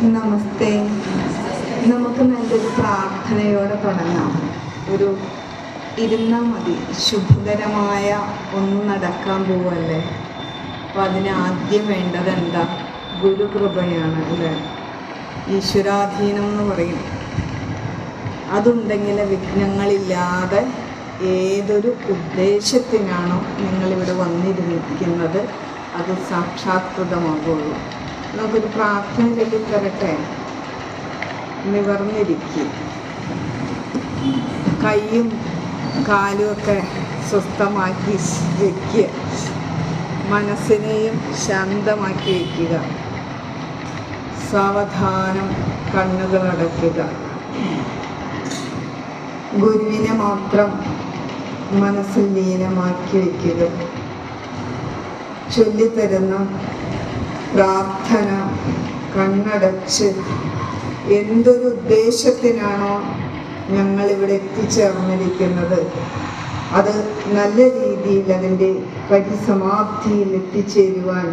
നമസ്തേ. നമുക്ക് നല്ലൊരു പ്രാർത്ഥനയോടെ തുടങ്ങാം. ഒരു ഇരുന്നാൽ മതി. ശുഭകരമായ ഒന്ന് നടക്കാൻ പോവല്ലേ. അപ്പോൾ അതിന് ആദ്യം വേണ്ടത് എന്താ? ഗുരുകൃപയാണ് അല്ലേ? ഈശ്വരാധീനം എന്ന് പറയും. അതുണ്ടെങ്കിൽ വിഘ്നങ്ങളില്ലാതെ ഏതൊരു ഉദ്ദേശത്തിനാണോ നിങ്ങളിവിടെ വന്നിരിക്കുന്നത് അത് സാക്ഷാത്കൃതമാകുള്ളൂ. നമുക്കൊരു പ്രാർത്ഥന ചൊല്ലിത്തരട്ടെ. നിവർന്നിരിക്കും, കൈയും കാലുമൊക്കെ സ്വസ്ഥമാക്കി വയ്ക്കുക, മനസ്സിനെയും ശാന്തമാക്കി വയ്ക്കുക, സാവധാനം കണ്ണുകൾ അടയ്ക്കുക. ഗുരുവിനെ മാത്രം മനസ്സിൽ ലീനമാക്കി വയ്ക്കുക. ചൊല്ലിത്തരുന്ന പ്രാർത്ഥന കണ്ണടച്ച് എന്തൊരു ഉദ്ദേശത്തിനാണോ ഞങ്ങളിവിടെ എത്തിച്ചേർന്നിരിക്കുന്നത് അത് നല്ല രീതിയിൽ അതിൻ്റെ പരിസമാപ്തിയിൽ എത്തിച്ചേരുവാൻ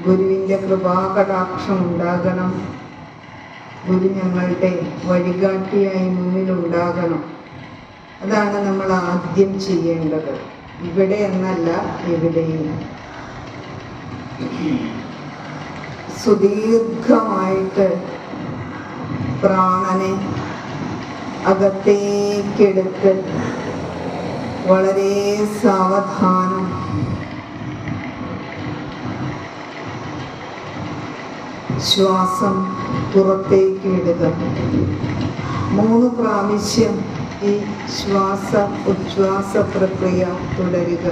ഗുരുവിൻ്റെ കൃപാകടാക്ഷം ഉണ്ടാകണം. ഗുരു ഞങ്ങളുടെ വഴികാട്ടിയായി മുന്നിലുണ്ടാകണം. അതാണ് നമ്മൾ ആദ്യം ചെയ്യേണ്ടത്. ഇവിടെ എന്നല്ല, എവിടെയും. സുദീർഘമായിട്ട് പ്രാണനെ അകത്തേക്കെടുത്ത് വളരെ സാവധാനം ശ്വാസം പുറത്തേക്ക് വിടുക. 3 പ്രാവശ്യം ഈ ശ്വാസ ഉച്ഛ്വാസ പ്രക്രിയ തുടരുക.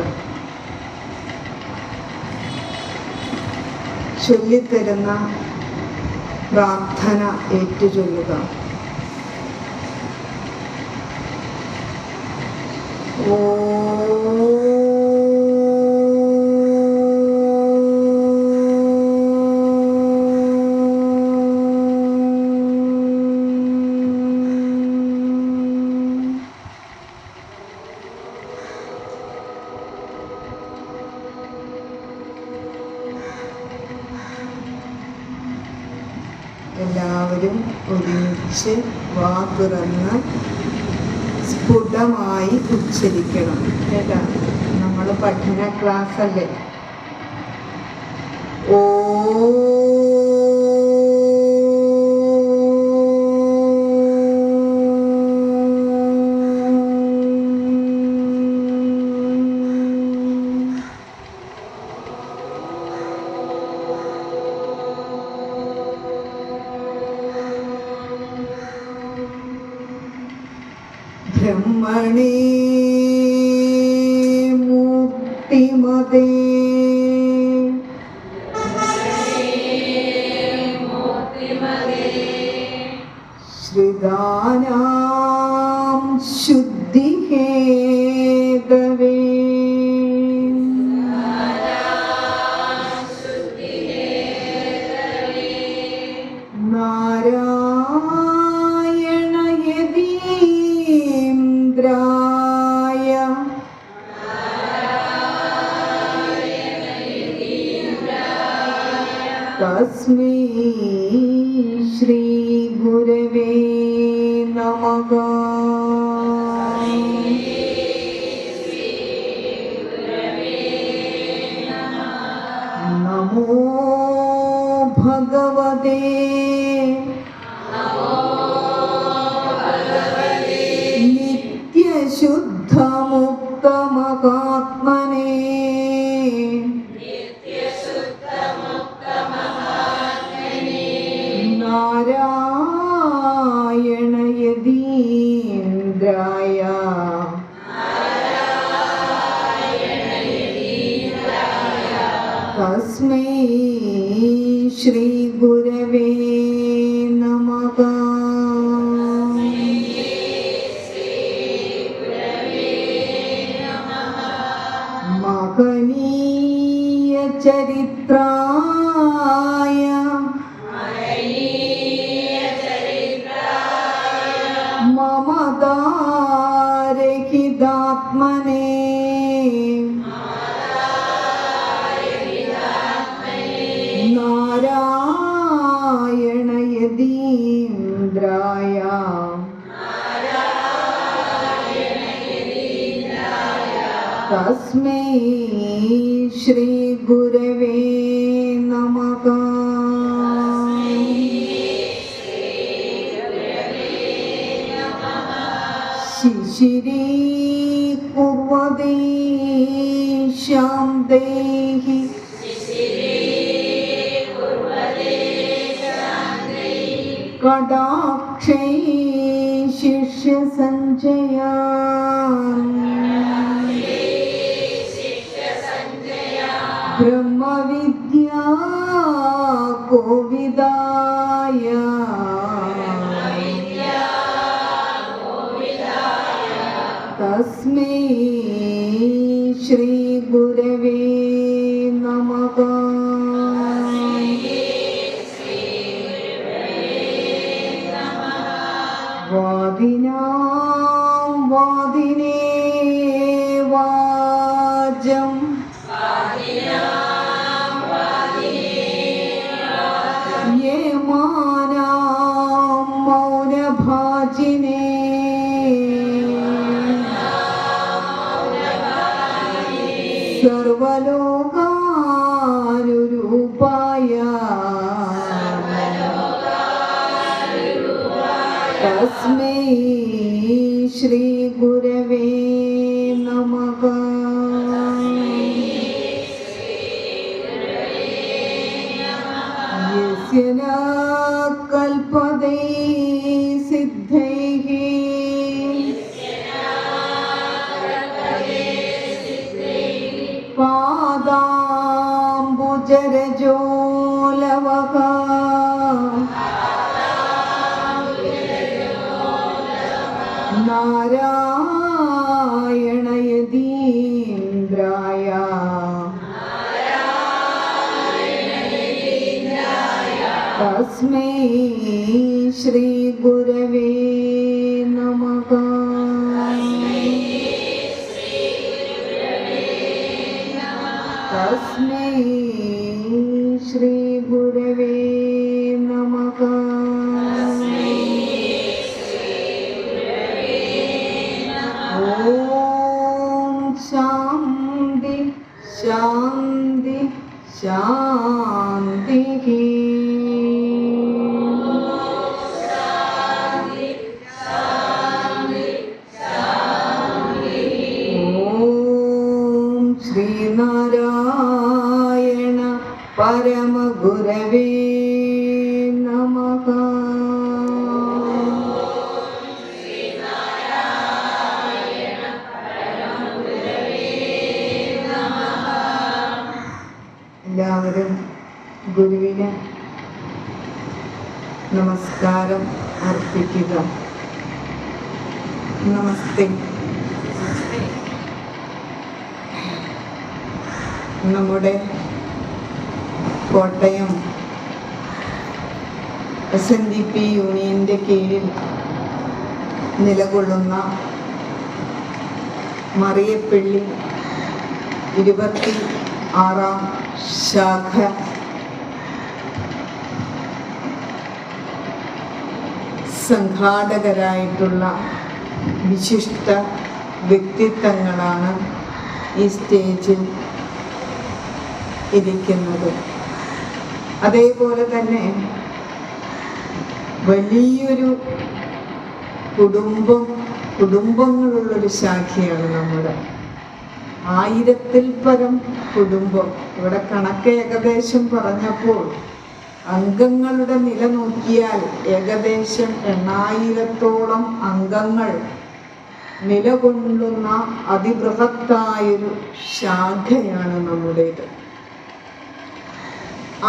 ചൊല്ലിത്തരുന്ന പ്രാർത്ഥന ഏറ്റുചൊല്ലുക. എല്ലാവരും ഒരുമിച്ച് വാ തുറന്ന് സ്ഫുടമായി ഉച്ചരിക്കണം കേട്ടാ. നമ്മൾ പഠന ക്ലാസ് അല്ലേ. ഓ ബ്രഹ്മണേ മൂർത്തിമതേ ശ്രിതാനാം ശുദ്ധിഹേതവേ തസ്മൈ ശ്രീ ഗുരവേ നമഃ. നമോ ഭഗവതേ നിത്യശുദ്ധമുക്തമഹാത്മനേ നാരായണയതീന്ദ്രായ തസ്മൈ ശ്രീ ഗുരവേ നമഃ. മഹനീയ ചരിത്രായ മമതാരഹിതാത്മനേ നാരായണ തസ്മൈ ശ്രീ ഗുരവേ നമഃ. ശിശിരീ കുർവതേ ശാന്തൈഃ കടാക്ഷൈഃ ശിഷ്യസഞ്ജയാൻ ബ്രഹ്മവിദ്യാ കോവിദായ തസ്മൈ ശ്രീ ഗുരവേ നമഃ. വാദിനാം വാദിനേ വാചം യേമാനാം മൗനഭാജിനേ സർവലോകാനുരൂപായ തസ്മൈ ശ്രീ ഗുരവേ നമഃ. യസ്യ ന കൽപതേ സിദ്ധൈഃ പാദാംബുജരജോലവഃ നാരായണയതീന്ദ്രായ തസ്മൈ ശ്രീ ഗുരവേ നമഃ. തസ്മൈ ശ്രീ ഗുരവേ നമഃ. ഓം ശാന്തി ശാന്തി ശാന്തി. ഓം ശ്രീനാരായണ പരമഗുരവേ നമഃ. എല്ലാവരും ഗുരുവിന് നമസ്കാരം അർപ്പിക്കുക. നമസ്തേ. നമ്മുടെ കോട്ടയം SNDP യൂണിയൻ്റെ കീഴിൽ നിലകൊള്ളുന്ന മറിയപ്പള്ളി 26ാം ശാഖ സംഘാടകരായിട്ടുള്ള വിശിഷ്ട വ്യക്തിത്വങ്ങളാണ് ഈ സ്റ്റേജിൽ ഇരിക്കുന്നത്. അതേപോലെ തന്നെ വലിയൊരു കുടുംബങ്ങളുള്ളൊരു ശാഖയാണ് നമ്മുടെ. 1000-ൽ പരം കുടുംബം. ഇവിടെ കണക്ക് ഏകദേശം പറഞ്ഞപ്പോൾ അംഗങ്ങളുടെ നില നോക്കിയാൽ ഏകദേശം 8000-ഓളം അംഗങ്ങൾ നിലകൊള്ളുന്ന അതിബൃഹത്തായൊരു ശാഖയാണ് നമ്മുടേത്.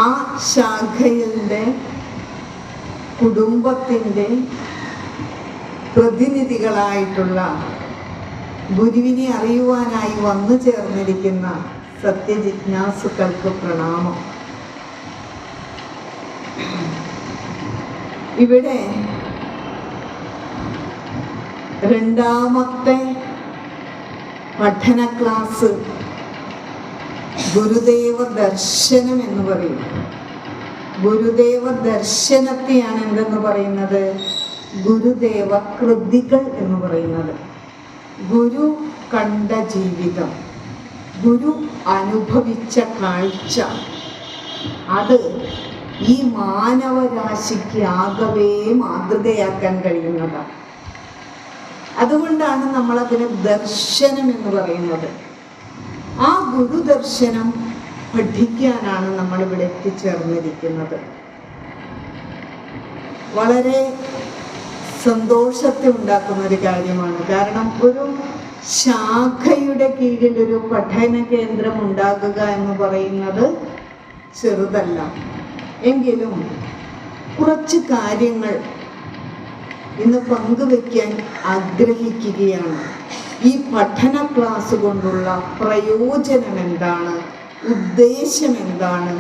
ആ ശാഖയുടെ കുടുംബത്തിൻ്റെ പ്രതിനിധികളായിട്ടുള്ള ഗുരുവിനെ അറിയുവാനായി വന്നു ചേർന്നിരിക്കുന്ന സത്യജിജ്ഞാസുക്കൾക്ക് പ്രണാമം. ഇവിടെ രണ്ടാമത്തെ പഠന ക്ലാസ് ഗുരുദേവ ദർശനം എന്ന് പറയും. ഗുരുദേവ ദർശനത്തെയാണ് എന്തെന്ന് പറയുന്നത്? ഗുരുദേവ കൃതികൾ എന്ന് പറയുന്നത്. ഗുരു കണ്ട ജീവിതം, ഗുരു അനുഭവിച്ച കാഴ്ച അത് ഈ മാനവരാശിക്ക് ആകവേ മാതൃകയാക്കാൻ കഴിയുന്നതാണ്. അതുകൊണ്ടാണ് നമ്മളതിന് ദർശനം എന്ന് പറയുന്നത്. ആ ഗുരുദർശനം പഠിക്കാനാണ് നമ്മളിവിടെ എത്തിച്ചേർന്നിരിക്കുന്നത്. വളരെ സന്തോഷത്തെ ഉണ്ടാക്കുന്ന ഒരു കാര്യമാണ്. കാരണം ഒരു ശാഖയുടെ കീഴിൽ ഒരു പഠന കേന്ദ്രം ഉണ്ടാകുക എന്ന് പറയുന്നത് ചെറുതല്ല. എങ്കിലും കുറച്ച് കാര്യങ്ങൾ ഇന്ന് പങ്കുവയ്ക്കാൻ ആഗ്രഹിക്കുകയാണ്. ഈ പഠന ക്ലാസ് കൊണ്ടുള്ള പ്രയോജനം എന്താണ്, ഉദ്ദേശം എന്താണ്,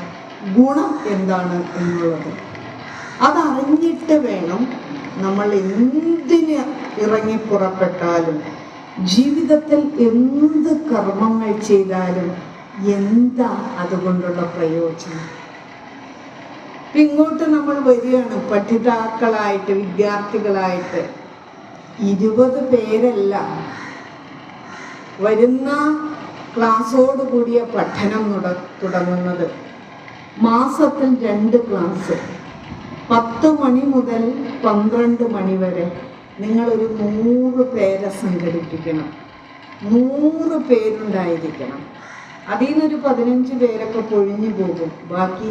ഗുണം എന്താണ് എന്നുള്ളത് അതറിഞ്ഞിട്ട് വേണം നമ്മൾ എന്തിന് ഇറങ്ങി പുറപ്പെട്ടാലും, ജീവിതത്തിൽ എന്ത് കർമ്മങ്ങൾ ചെയ്താലും എന്താ അതുകൊണ്ടുള്ള പ്രയോജനം. ഇങ്ങോട്ട് നമ്മൾ വരികയാണ് പഠിതാക്കളായിട്ട്, വിദ്യാർത്ഥികളായിട്ട്. 20 പേരല്ല വരുന്ന ക്ലാസ്സോട് കൂടിയ പഠനം തുടങ്ങുന്നത്. മാസത്തിൽ 2 ക്ലാസ്, 10 മണി മുതൽ 12 മണി വരെ നിങ്ങളൊരു 100 പേരെ സംഘടിപ്പിക്കണം. 100 പേരുണ്ടായിരിക്കണം. അതിൽ നിന്നൊരു 15 പേരൊക്കെ പൊഴിഞ്ഞു പോകും. ബാക്കി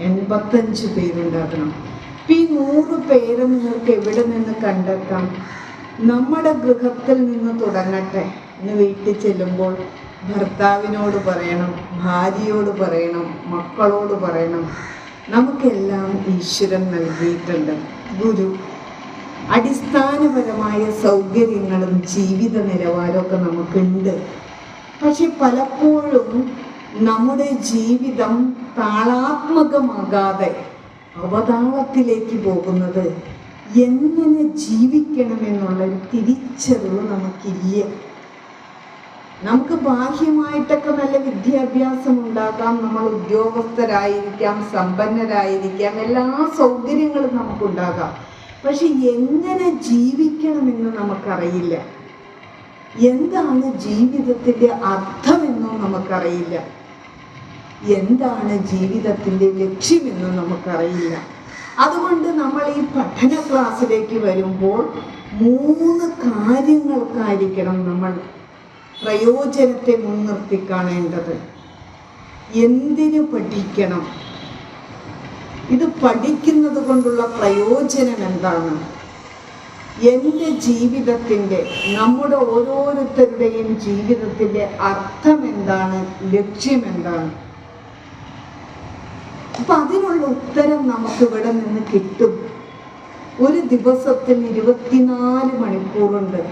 85 പേരുണ്ടാക്കണം. ഈ 100 പേരെ നിങ്ങൾക്ക് എവിടെ നിന്ന് കണ്ടെത്താം? നമ്മുടെ ഗൃഹത്തിൽ നിന്ന് തുടങ്ങട്ടെ. ഇന്ന് വീട്ടിൽ ചെല്ലുമ്പോൾ ഭർത്താവിനോട് പറയണം, ഭാര്യയോട് പറയണം, മക്കളോട് പറയണം, നമുക്കെല്ലാം ഈശ്വരൻ നൽകിയിട്ടുണ്ട്. ഗുരു അടിസ്ഥാനപരമായ സൗകര്യങ്ങളും ജീവിത നിലവാരമൊക്കെ നമുക്കുണ്ട്. പക്ഷെ പലപ്പോഴും നമ്മുടെ ജീവിതം താളാത്മകമാകാതെ അവതാളത്തിലേക്ക് പോകുന്നത് എങ്ങനെ ജീവിക്കണമെന്നുള്ളൊരു തിരിച്ചറിവ് നമുക്കില്ല. നമുക്ക് ബാഹ്യമായിട്ടൊക്കെ നല്ല വിദ്യാഭ്യാസം ഉണ്ടാക്കാം, നമ്മൾ ഉദ്യോഗസ്ഥരായിരിക്കാം, സമ്പന്നരായിരിക്കാം, എല്ലാ സൗകര്യങ്ങളും നമുക്കുണ്ടാകാം. പക്ഷെ എങ്ങനെ ജീവിക്കണമെന്ന് നമുക്കറിയില്ല. എന്താണ് ജീവിതത്തിൻ്റെ അർത്ഥമെന്നും നമുക്കറിയില്ല. എന്താണ് ജീവിതത്തിൻ്റെ ലക്ഷ്യമെന്നും നമുക്കറിയില്ല. അതുകൊണ്ട് നമ്മൾ ഈ പഠന ക്ലാസ്സിലേക്ക് വരുമ്പോൾ 3 കാര്യങ്ങൾക്കായിരിക്കണം നമ്മൾ പ്രയോജനത്തെ മുൻനിർത്തി കാണേണ്ടത്. എന്തിനു പഠിക്കണം? ഇത് പഠിക്കുന്നത് കൊണ്ടുള്ള പ്രയോജനം എന്താണ്? എൻ്റെ ജീവിതത്തിൻ്റെ, നമ്മുടെ ഓരോരുത്തരുടെയും ജീവിതത്തിൻ്റെ അർത്ഥം എന്താണ്, ലക്ഷ്യം എന്താണ്? അപ്പം അതിനുള്ള ഉത്തരം നമുക്കിവിടെ നിന്ന് കിട്ടും. ഒരു ദിവസത്തിൽ 24 മണിക്കൂറുണ്ട്.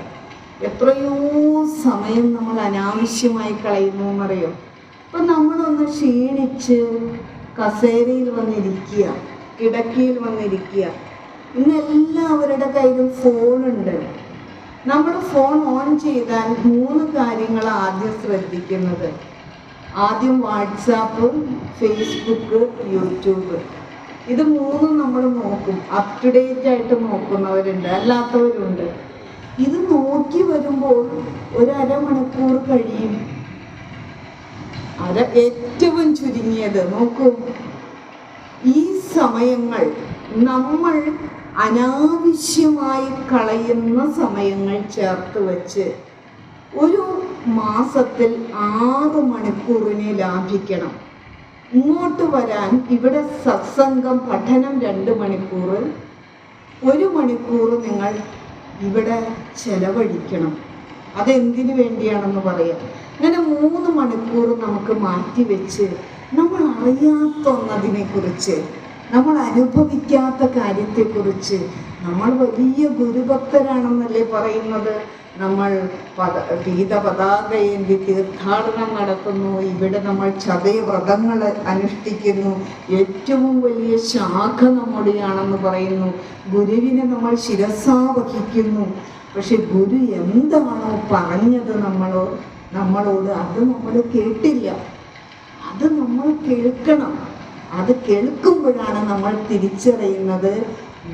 എത്രയോ സമയം നമ്മൾ അനാവശ്യമായി കളയുന്നു എന്നറിയോ? അപ്പം നമ്മളൊന്ന് ക്ഷീണിച്ച് കസേരയിൽ വന്നിരിക്കുക, കിടക്കയിൽ വന്നിരിക്കുക. ഇന്ന് എല്ലാവരുടെ കയ്യിലും ഫോണുണ്ട്. നമ്മൾ ഫോൺ ഓൺ ചെയ്താൽ 3 കാര്യങ്ങൾ ആദ്യം ശ്രദ്ധിക്കുന്നത്. ആദ്യം വാട്സാപ്പ്, ഫേസ്ബുക്ക്, യൂട്യൂബ്. ഇത് 3 നമ്മൾ നോക്കും. അപ് ടു ഡേറ്റ് ആയിട്ട് നോക്കുന്നവരുണ്ട്, അല്ലാത്തവരുണ്ട്. ഇത് നോക്കി വരുമ്പോൾ ഒരു അരമണിക്കൂർ കഴിയും. ഏറ്റവും ചുരുങ്ങിയത് നോക്കൂ. ഈ സമയങ്ങൾ നമ്മൾ അനാവശ്യമായി കളയുന്ന സമയങ്ങൾ ചേർത്ത് വെച്ച് ഒരു മാസത്തിൽ 6 മണിക്കൂറിനെ ലാഭിക്കണം. ഇങ്ങോട്ട് വരാൻ ഇവിടെ സത്സംഗം പഠനം 2 മണിക്കൂർ, 1 മണിക്കൂർ നിങ്ങൾ ഇവിടെ ചെലവഴിക്കണം. അതെന്തിനു വേണ്ടിയാണെന്ന് പറയാം. അങ്ങനെ 3 മണിക്കൂർ നമുക്ക് മാറ്റിവെച്ച് നമ്മൾ അറിയാത്ത ഒന്നതിനെക്കുറിച്ച്, നമ്മൾ അനുഭവിക്കാത്ത കാര്യത്തെക്കുറിച്ച്, നമ്മൾ വലിയ ഗുരുഭക്തരാണെന്നല്ലേ പറയുന്നത്. നമ്മൾ പീതപതാകയേന്തി തീർത്ഥാടനം നടത്തുന്നു. ഇവിടെ നമ്മൾ ചതയവ്രതങ്ങൾ അനുഷ്ഠിക്കുന്നു. ഏറ്റവും വലിയ ശാഖ നമ്മുടെയാണെന്ന് പറയുന്നു. ഗുരുവിനെ നമ്മൾ ശിരസാ വഹിക്കുന്നു. പക്ഷെ ഗുരു എന്താണോ പറഞ്ഞത് നമ്മളോട് അത് നമ്മൾ കേട്ടില്ല. അത് നമ്മൾ കേൾക്കണം. അത് കേൾക്കുമ്പോഴാണ് നമ്മൾ തിരിച്ചറിയുന്നത്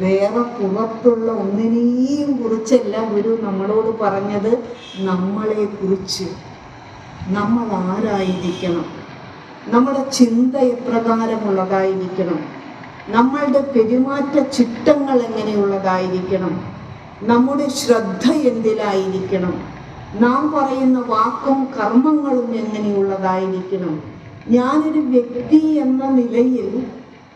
വേറെ പുറത്തുള്ള ഒന്നിനെയും കുറിച്ചല്ല ഗുരു നമ്മളോട് പറഞ്ഞത്, നമ്മളെ കുറിച്ച്. നമ്മൾ ആരായിരിക്കണം, നമ്മുടെ ചിന്ത എപ്രകാരമുള്ളതായിരിക്കണം, നമ്മളുടെ പെരുമാറ്റ ചിട്ടങ്ങൾ എങ്ങനെയുള്ളതായിരിക്കണം, നമ്മുടെ ശ്രദ്ധ എന്തിലായിരിക്കണം, നാം പറയുന്ന വാക്കും കർമ്മങ്ങളും എങ്ങനെയുള്ളതായിരിക്കണം. ഞാനൊരു വ്യക്തി എന്ന നിലയിൽ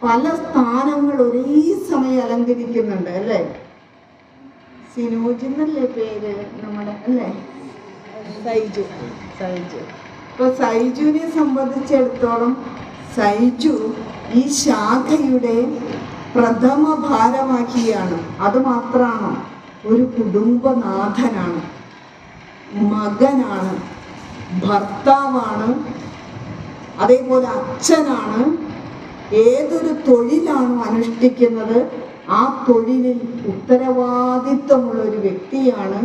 പല സ്ഥാനങ്ങൾ ഒരേ സമയം അലങ്കരിക്കുന്നുണ്ട് അല്ലേ? സിനോജ് എന്നല്ലേ പേര് നമ്മുടെ അല്ലേ? സൈജു. ഇപ്പൊ സൈജുവിനെ സംബന്ധിച്ചിടത്തോളം സൈജു ഈ ശാഖയുടെ പ്രഥമ ഭാരവാഹിയാണ്. അത് മാത്രമാണോ? ഒരു കുടുംബനാഥനാണ്, മകനാണ്, ഭർത്താവാണ്, അതേപോലെ അച്ഛനാണ്. ഏതൊരു തൊഴിലാണോ അനുഷ്ഠിക്കുന്നത് ആ തൊഴിലിൽ ഉത്തരവാദിത്വമുള്ളൊരു വ്യക്തിയാണ്.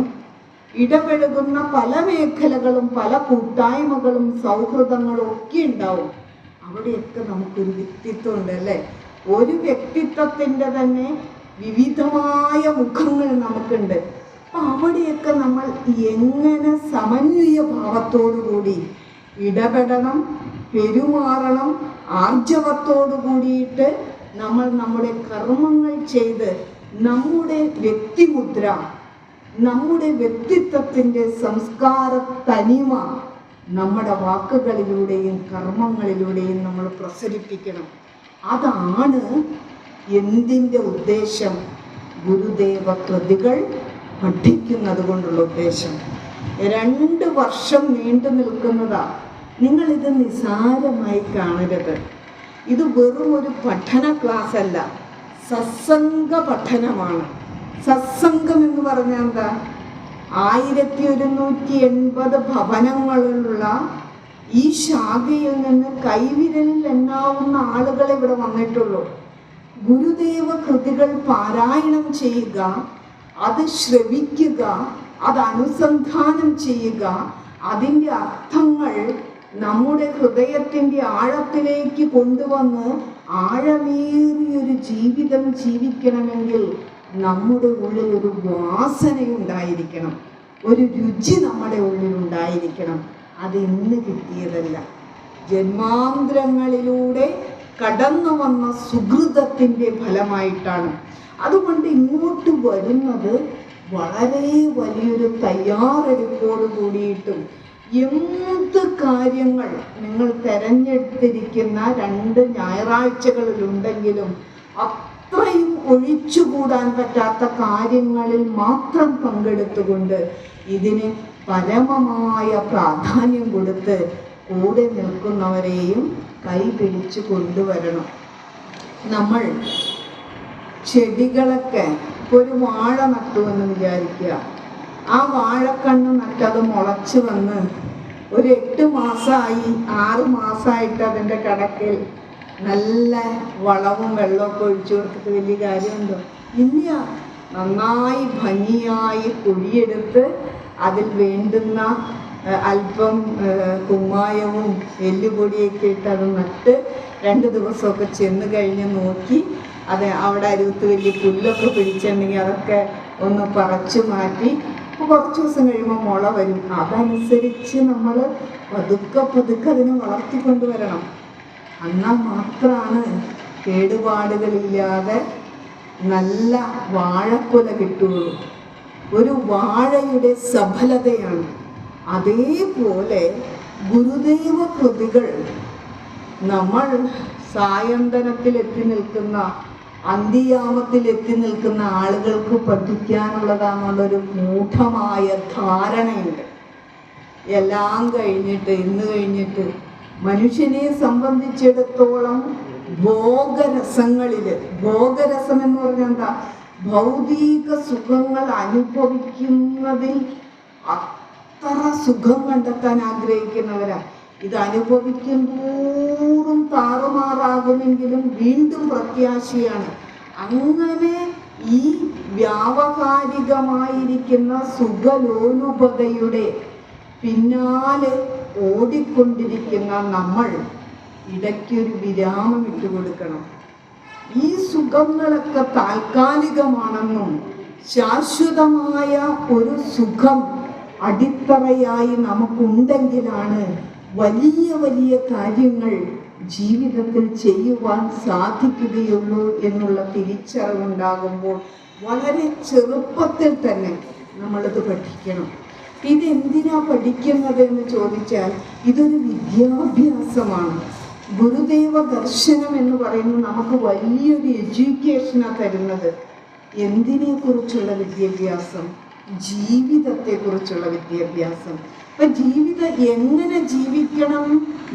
ഇടപഴകുന്ന പല മേഖലകളും പല കൂട്ടായ്മകളും സൗഹൃദങ്ങളും ഒക്കെ ഉണ്ടാവും. അവിടെയൊക്കെ നമുക്കൊരു വ്യക്തിത്വം ഉണ്ട് അല്ലേ? ഒരു വ്യക്തിത്വത്തിൻ്റെ തന്നെ വിവിധമായ മുഖങ്ങൾ നമുക്കുണ്ട്. അപ്പം അവിടെയൊക്കെ നമ്മൾ എങ്ങനെ സമന്വയ ഭാവത്തോടുകൂടി ഇടപെടണം, പെരുമാറണം, ആർജവത്തോടു കൂടിയിട്ട് നമ്മൾ നമ്മുടെ കർമ്മങ്ങൾ ചെയ്ത് നമ്മുടെ വ്യക്തിമുദ്ര, നമ്മുടെ വ്യക്തിത്വത്തിൻ്റെ സംസ്കാര തനിമ നമ്മുടെ വാക്കുകളിലൂടെയും കർമ്മങ്ങളിലൂടെയും നമ്മൾ പ്രസരിപ്പിക്കണം. അതാണ് എന്തിൻ്റെ ഉദ്ദേശം? ഗുരുദേവ കൃതികൾ പഠിക്കുന്നത് കൊണ്ടുള്ള ഉദ്ദേശം. 2 വർഷം നീണ്ടു നിൽക്കുന്നതാണ്. നിങ്ങളിത് നിസാരമായി കാണരുത്. ഇത് വെറും ഒരു പഠന ക്ലാസ് അല്ല, സത്സംഗ പഠനമാണ്. സത്സംഗം എന്ന് പറഞ്ഞാൽ എന്താ? 1180 ഭവനങ്ങളിലുള്ള ഈ ശാഖയിൽ നിന്ന് കൈവിരലിൽ എണ്ണാവുന്ന ആളുകളെ ഇവിടെ വന്നിട്ടുള്ളൂ. ഗുരുദേവ കൃതികൾ പാരായണം ചെയ്യുക, അത് ശ്രവിക്കുക, അത് അനുസന്ധാനം ചെയ്യുക, അതിൻ്റെ അർത്ഥങ്ങൾ നമ്മുടെ ഹൃദയത്തിൻ്റെ ആഴത്തിലേക്ക് കൊണ്ടുവന്ന് ആഴമേറിയൊരു ജീവിതം ജീവിക്കണമെങ്കിൽ നമ്മുടെ ഉള്ളിൽ ഒരു വാസനയുണ്ടായിരിക്കണം, ഒരു രുചി നമ്മുടെ ഉള്ളിൽ ഉണ്ടായിരിക്കണം. അത് ഇന്ന് കിട്ടിയതല്ല, ജന്മാന്തരങ്ങളിലൂടെ കടന്നു വന്ന സുഹൃതത്തിൻ്റെ ഫലമായിട്ടാണ്. അതുകൊണ്ട് ഇങ്ങോട്ട് വരുന്നത് വളരെ വലിയൊരു തയ്യാറെടുപ്പോട് കൂടിയിട്ടും എന്ത് കാര്യങ്ങൾ നിങ്ങൾ തിരഞ്ഞെടുത്തിരിക്കുന്ന 2 ഞായറാഴ്ചകളിലുണ്ടെങ്കിലും അത്രയും ഒഴിച്ചുകൂടാൻ പറ്റാത്ത കാര്യങ്ങളിൽ മാത്രം പങ്കെടുത്തുകൊണ്ട് ഇതിന് പരമമായ പ്രാധാന്യം കൊടുത്ത് കൂടെ നിൽക്കുന്നവരെയും കൈപിടിച്ച് കൊണ്ടുവരണം. നമ്മൾ ചെടികളൊക്കെ ഇപ്പോൾ ഒരു വാഴ നട്ടു എന്ന് വിചാരിക്കുക. ആ വാഴക്കണ്ണ് നട്ടത് മുളച്ച് വന്ന് ഒരു 8 മാസമായി 6 മാസമായിട്ട് അതിൻ്റെ കടക്കിൽ നല്ല വളവും വെള്ളമൊക്കെ ഒഴിച്ചു കൊടുത്തിട്ട് വലിയ കാര്യമുണ്ടോ? ഇല്ല. നന്നായി ഭംഗിയായി കുഴിയെടുത്ത് അതിൽ വേണ്ടുന്ന അല്പം കുമ്മായവും എല്ലുപൊടിയൊക്കെ ഇട്ട് അത് നട്ട് 2 ദിവസമൊക്കെ ചെന്ന് കഴിഞ്ഞ് നോക്കി അത് അവിടെ അരുവത്ത് വലിയ പുല്ലൊക്കെ പിടിച്ചിട്ടുണ്ടെങ്കിൽ അതൊക്കെ ഒന്ന് പറിച്ചു മാറ്റി കുറച്ച് ദിവസം കഴിയുമ്പോൾ മുള വരും. അതനുസരിച്ച് നമ്മൾ പതുക്കെ അതിനെ വളർത്തിക്കൊണ്ടുവരണം. എന്നാൽ മാത്രമാണ് കേടുപാടുകളില്ലാതെ നല്ല വാഴക്കൊല കിട്ടുകയുള്ളൂ. ഒരു വാഴയുടെ സഫലതയാണ്. അതേപോലെ ഗുരുദേവ കൃതികൾ നമ്മൾ സായന്തനത്തിലെത്തി നിൽക്കുന്ന, അന്തിയാമത്തിലെത്തി നിൽക്കുന്ന ആളുകൾക്ക് പഠിക്കാനുള്ളതാണെന്നുള്ളൊരു മൂഢമായ ധാരണയുണ്ട്. എല്ലാം കഴിഞ്ഞിട്ട് ഇന്ന് കഴിഞ്ഞിട്ട് മനുഷ്യനെ സംബന്ധിച്ചിടത്തോളം ഭോഗരസങ്ങളിൽ, ഭോഗരസം എന്ന് പറഞ്ഞാൽ എന്താ? ഭൗതിക സുഖങ്ങൾ അനുഭവിക്കുന്നതിൽ അത്ര സുഖം കണ്ടെത്താൻ ആഗ്രഹിക്കുന്നവരാ. ഇത് അനുഭവിക്കും തോറും താറുമാറാകുമെങ്കിലും വീണ്ടും പ്രത്യാശയാണ്. അങ്ങനെ ഈ വ്യാവഹാരികമായിരിക്കുന്ന സുഖലോലുപതയുടെ പിന്നാലെ ഓടിക്കൊണ്ടിരിക്കുന്ന നമ്മൾ ഇടയ്ക്കൊരു വിരാമം ഇട്ടുകൊടുക്കണം. ഈ സുഖങ്ങളൊക്കെ താൽക്കാലികമാണെന്നും ശാശ്വതമായ ഒരു സുഖം അടിത്തറയായി നമുക്കുണ്ടെങ്കിലാണ് വലിയ വലിയ കാര്യങ്ങൾ ജീവിതത്തിൽ ചെയ്യുവാൻ സാധിക്കുകയുള്ളൂ എന്നുള്ള തിരിച്ചറിവുണ്ടാകുമ്പോൾ വളരെ ചെറുപ്പത്തിൽ തന്നെ നമ്മളിത് പഠിക്കണം. ഇതെന്തിനാ പഠിക്കുന്നത് എന്ന് ചോദിച്ചാൽ ഇതൊരു വിദ്യാഭ്യാസമാണ്. ഗുരുദേവ ദർശനം എന്ന് പറയുന്നത് നമുക്ക് വലിയൊരു എഡ്യൂക്കേഷനാണ് തരുന്നത്. എന്തിനെ കുറിച്ചുള്ള വിദ്യാഭ്യാസം? ജീവിതത്തെക്കുറിച്ചുള്ള വിദ്യാഭ്യാസം. അപ്പൊ ജീവിതം എങ്ങനെ ജീവിക്കണം,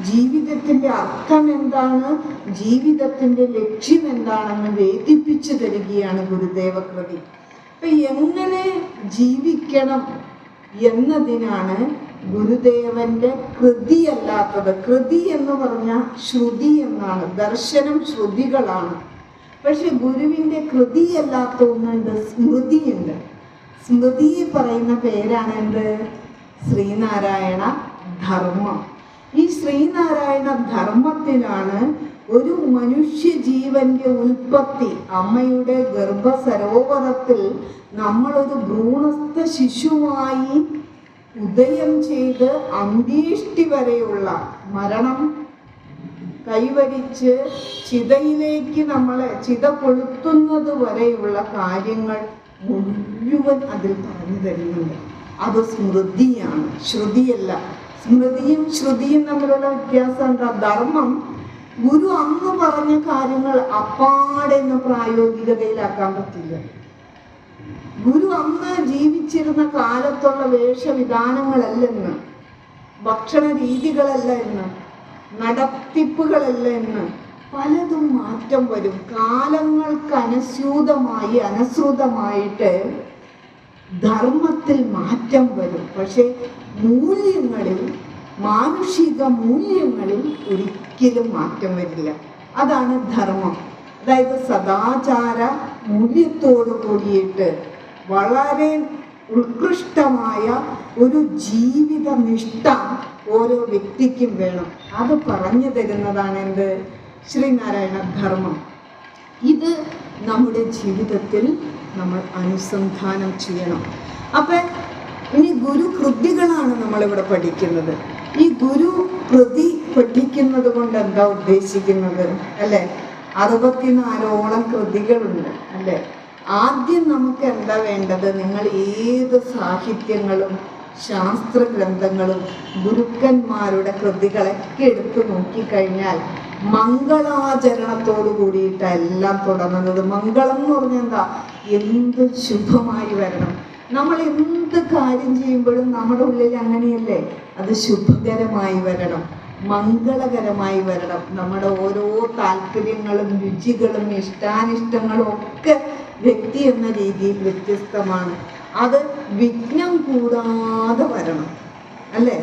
ജീവിതത്തിന്റെ അർത്ഥം എന്താണ്, ജീവിതത്തിന്റെ ലക്ഷ്യം എന്താണെന്ന് വേദിപ്പിച്ചു തരികയാണ് ഗുരുദേവ കൃതി. അപ്പൊ എങ്ങനെ ജീവിക്കണം എന്നതിനാണ് ഗുരുദേവന്റെ കൃതിയല്ലാത്തത്. കൃതി എന്ന് പറഞ്ഞാൽ ശ്രുതി എന്നാണ്, ദർശനം ശ്രുതികളാണ്. പക്ഷെ ഗുരുവിന്റെ കൃതിയല്ലാത്ത ഒന്നുണ്ട്, സ്മൃതിയുണ്ട്. സ്മൃതി പറയുന്ന പേരാണ് എന്ത്? ശ്രീനാരായണ ധർമ്മം. ഈ ശ്രീനാരായണ ധർമ്മത്തിലാണ് ഒരു മനുഷ്യ ജീവന്റെ ഉൽപ്പത്തി. അമ്മയുടെ ഗർഭസരോവരത്തിൽ നമ്മളൊരു ഭ്രൂണസ്ഥ ശിശുവായി ഉദയം ചെയ്ത് അന്ത്യേഷ്ടി വരെയുള്ള മരണം കൈവരിച്ച് ചിതയിലേക്ക് നമ്മളെ ചിത കൊളുത്തുന്നത് വരെയുള്ള കാര്യങ്ങൾ മുഴുവൻ അതിൽ പറഞ്ഞു തരുന്നുണ്ട്. അത് സ്മൃതിയാണ്, ശ്രുതിയല്ല. സ്മൃതിയും ശ്രുതിയും തമ്മിലുള്ള വ്യത്യാസം എന്താ? ധർമ്മം ഗുരു അന്ന് പറഞ്ഞ കാര്യങ്ങൾ അപ്പാടെ പ്രായോഗികതയിലാക്കാൻ പറ്റില്ല. ഗുരു അന്ന് ജീവിച്ചിരുന്ന കാലത്തുള്ള വേഷവിധാനങ്ങളല്ല ഇന്ന്, ഭക്ഷണ രീതികളല്ല ഇന്ന്, നടത്തിപ്പുകളല്ല ഇന്ന്. പലതും മാറ്റം വരും. കാലങ്ങൾക്ക് അനുസൃതമായിട്ട് ധർമ്മത്തിൽ മാറ്റം വരും. പക്ഷെ മൂല്യങ്ങളിൽ, മാനുഷിക മൂല്യങ്ങളിൽ ഒരിക്കലും മാറ്റം വരില്ല. അതാണ് ധർമ്മം. അതായത് സദാചാര മൂല്യത്തോടു കൂടിയിട്ട് വളരെ ഉത്കൃഷ്ടമായ ഒരു ജീവിത നിഷ്ഠ ഓരോ വ്യക്തിക്കും വേണം. അത് പറഞ്ഞു തരുന്നതാണ് എന്ത്? ശ്രീനാരായണ ധർമ്മം. ഇത് നമ്മുടെ ജീവിതത്തിൽ നമ്മൾ അനുസന്ധാനം ചെയ്യണം. അപ്പം ഇനി ഗുരു കൃതികളാണ് നമ്മളിവിടെ പഠിക്കുന്നത്. ഈ ഗുരു കൃതി പഠിക്കുന്നത് കൊണ്ട് എന്താ ഉദ്ദേശിക്കുന്നത് അല്ലേ? 64ഓളം കൃതികളുണ്ട് അല്ലേ? ആദ്യം നമുക്ക് എന്താ വേണ്ടത്? നിങ്ങൾ ഏത് സാഹിത്യങ്ങളും ശാസ്ത്ര ഗ്രന്ഥങ്ങളും ഗുരുക്കന്മാരുടെ കൃതികളൊക്കെ എടുത്തു നോക്കിക്കഴിഞ്ഞാൽ മംഗളാചരണത്തോട് കൂടിയിട്ടാണ് എല്ലാം തുടങ്ങുന്നത്. മംഗളം എന്ന് പറഞ്ഞാൽ എന്താ? എന്ത് ശുഭമായി വരണം. നമ്മൾ എന്ത് കാര്യം ചെയ്യുമ്പോഴും നമ്മുടെ ഉള്ളിൽ അങ്ങനെയല്ലേ? അത് ശുഭകരമായി വരണം, മംഗളകരമായി വരണം. നമ്മുടെ ഓരോ താല്പര്യങ്ങളും രുചികളും ഇഷ്ടാനിഷ്ടങ്ങളും ഒക്കെ വ്യക്തി എന്ന രീതിയിൽ വ്യത്യസ്തമാണ്. അത് വിഘ്നം കൂടാതെ വരണം അല്ലേ?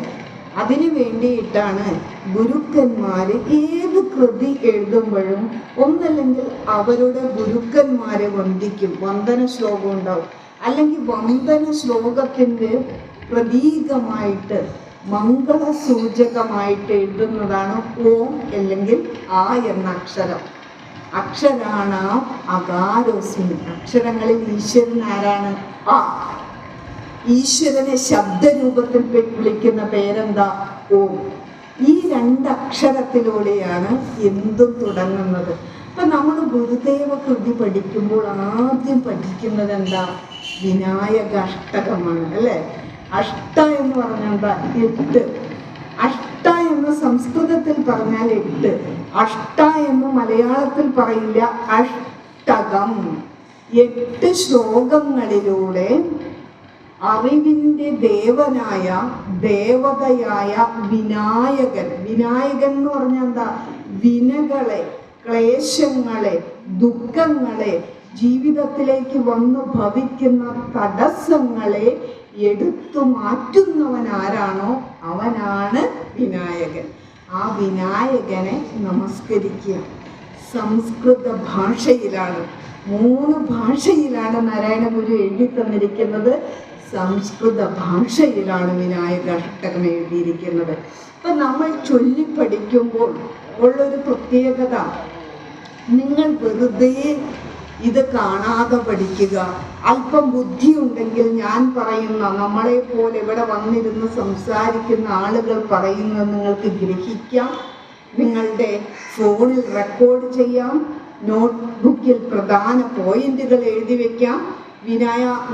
അതിനു വേണ്ടിയിട്ടാണ് ഗുരുക്കന്മാർ ഏത് കൃതി എഴുതുമ്പോഴും ഒന്നല്ലെങ്കിൽ അവരുടെ ഗുരുക്കന്മാരെ വന്ദിക്കും, വന്ദന ശ്ലോകം ഉണ്ടാവും. അല്ലെങ്കിൽ വന്ദന ശ്ലോകത്തിൻ്റെ പ്രതീകമായിട്ട് മംഗളസൂചകമായിട്ട് എഴുതുന്നതാണ് ഓം അല്ലെങ്കിൽ ആ എന്ന അക്ഷരം. അക്ഷരാണ് അകാരോസ്മി. അക്ഷരങ്ങളിൽ ഈശ്വരൻ ആരാണ്? ആ. ഈശ്വരനെ ശബ്ദരൂപത്തിൽ വിളിക്കുന്ന പേരെന്താ? ഓം. ഈ 2 അക്ഷരത്തിലൂടെയാണ് എന്തും തുടങ്ങുന്നത്. അപ്പം നമ്മൾ ഗുരുദേവ കൃതി പഠിക്കുമ്പോൾ ആദ്യം പഠിക്കുന്നത് എന്താ? വിനായക അഷ്ടകമാണ് അല്ലേ? അഷ്ട എന്ന് പറഞ്ഞാൽ എന്താ? 8. അഷ്ട എന്ന് സംസ്കൃതത്തിൽ പറഞ്ഞാൽ 8. അഷ്ട എന്ന് മലയാളത്തിൽ പറയില്ല, അഷ്ടകം. 8 ശ്ലോകങ്ങളിലൂടെ അറിവിൻ്റെ ദേവനായ ദേവതയായ വിനായകൻ. വിനായകൻ എന്ന് പറഞ്ഞാൽ എന്താ? വിനകളെ, ക്ലേശങ്ങളെ, ദുഃഖങ്ങളെ, ജീവിതത്തിലേക്ക് വന്നു ഭവിക്കുന്ന തടസ്സങ്ങളെ എടുത്തു മാറ്റുന്നവൻ ആരാണോ അവനാണ് വിനായകൻ. ആ വിനായകനെ നമസ്കരിക്കുക. സംസ്കൃത ഭാഷയിലാണ്, 3 ഭാഷയിലാണ് നാരായണ ഗുരു എഴുതി തന്നിരിക്കുന്നത്. സംസ്കൃത ഭാഷയിലാണ് വിനായക അഷ്ടകം എഴുതിയിരിക്കുന്നത്. അപ്പം നമ്മൾ ചൊല്ലിപ്പഠിക്കുമ്പോൾ ഉള്ളൊരു പ്രത്യേകത, നിങ്ങൾ വെറുതെ ഇത് കാണാതെ പഠിക്കുക. അല്പം ബുദ്ധിയുണ്ടെങ്കിൽ ഞാൻ പറയുന്ന, നമ്മളെ പോലെ ഇവിടെ വന്നിരുന്ന് സംസാരിക്കുന്ന ആളുകൾ പറയുന്നത് നിങ്ങൾക്ക് ഗ്രഹിക്കാം, നിങ്ങളുടെ ഫോണിൽ റെക്കോർഡ് ചെയ്യാം, നോട്ട്ബുക്കിൽ പ്രധാന പോയിന്റുകൾ എഴുതി വയ്ക്കാം.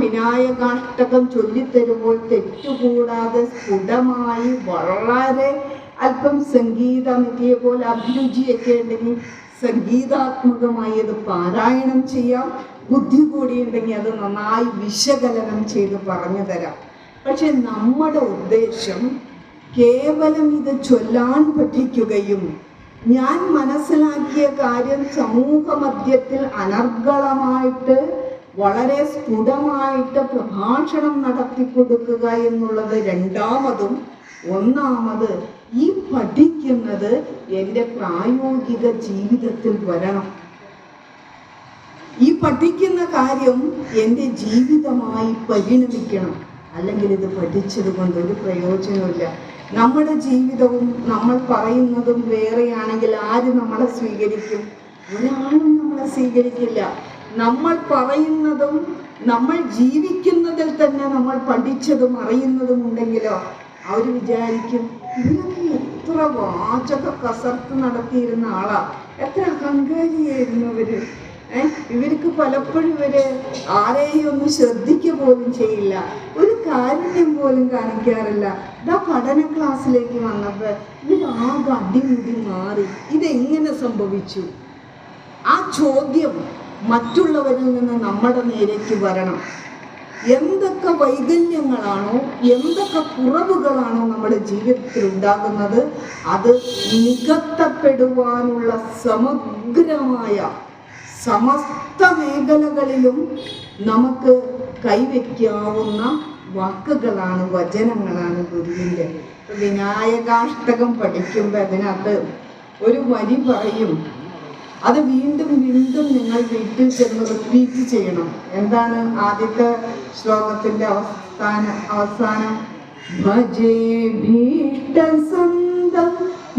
വിനായകാഷ്ടകം ചൊല്ലിത്തരുമ്പോൾ തെറ്റുകൂടാതെ സ്ഫുടമായി വളരെ അല്പം സംഗീതമിതിയെ പോലെ അഭിരുചിയൊക്കെ ഉണ്ടെങ്കിൽ സംഗീതാത്മകമായി അത് പാരായണം ചെയ്യാം. ബുദ്ധി കൂടിയുണ്ടെങ്കിൽ അത് നന്നായി വിശകലനം ചെയ്ത് പറഞ്ഞു തരാം. പക്ഷെ നമ്മുടെ ഉദ്ദേശം കേവലം ഇത് ചൊല്ലാൻ പഠിക്കുകയും ഞാൻ മനസ്സിലാക്കിയ കാര്യം സമൂഹ മധ്യത്തിൽ അനർഗളമായിട്ട് വളരെ സ്ഫുടമായിട്ട് പ്രഭാഷണം നടത്തി കൊടുക്കുക എന്നുള്ളത് രണ്ടാമതും. ഒന്നാമത് ഈ പഠിക്കുന്നത് എൻ്റെ പ്രായോഗിക ജീവിതത്തിൽ വരണം. ഈ പഠിക്കുന്ന കാര്യം എൻ്റെ ജീവിതമായി പരിണമിക്കണം. അല്ലെങ്കിൽ ഇത് പഠിച്ചത് കൊണ്ട് ഒരു പ്രയോജനമില്ല. നമ്മുടെ ജീവിതവും നമ്മൾ പറയുന്നതും വേറെയാണെങ്കിൽ ആര് നമ്മളെ സ്വീകരിക്കും? ഒരാളും നമ്മളെ സ്വീകരിക്കില്ല. നമ്മൾ പറയുന്നതും നമ്മൾ ജീവിക്കുന്നതിൽ തന്നെ നമ്മൾ പഠിച്ചതും അറിയുന്നതും ഉണ്ടെങ്കിലോ അവർ വിചാരിക്കും, ഇവരൊക്കെ എത്ര വാചക കസർത്ത് നടത്തിയിരുന്ന ആളാ, എത്ര അഹങ്കാരിയായിരുന്നു ഇവര്. ഇവർക്ക് പലപ്പോഴും ഇവര് ആരെയും ഒന്നും ശ്രദ്ധിക്കുക പോലും ചെയ്യില്ല, ഒരു കാരുണ്യം പോലും കാണിക്കാറില്ല. ഇതാ പഠന ക്ലാസ്സിലേക്ക് വന്നപ്പോൾ ഇവരാകെ അടിമുടി മാറി. ഇതെങ്ങനെ സംഭവിച്ചു? ആ ചോദ്യം മറ്റുള്ളവരിൽ നിന്ന് നമ്മുടെ നേരേക്ക് വരണം. എന്തൊക്കെ വൈകല്യങ്ങളാണോ, എന്തൊക്കെ കുറവുകളാണോ നമ്മുടെ ജീവിതത്തിൽ ഉണ്ടാകുന്നത്, അത് നികത്തപ്പെടുവാനുള്ള സമഗ്രമായ സമസ്ത മേഖലകളിലും നമുക്ക് കൈവയ്ക്കാവുന്ന വാക്കുകളാണ്, വചനങ്ങളാണ് ഗുരുവിൻ്റെ. വിനായകാഷ്ടകം പഠിക്കുമ്പോൾ അതിനകത്ത് ഒരു വരി പറയും, അത് വീണ്ടും വീണ്ടും നിങ്ങൾ വീട്ടിൽ ചെന്ന് റിപ്പീറ്റ് ചെയ്യണം. എന്താണ് ആദ്യത്തെ ശ്ലോകത്തിന്റെ അവസാനം? ഭജേ ഭീഷ്ടസന്തം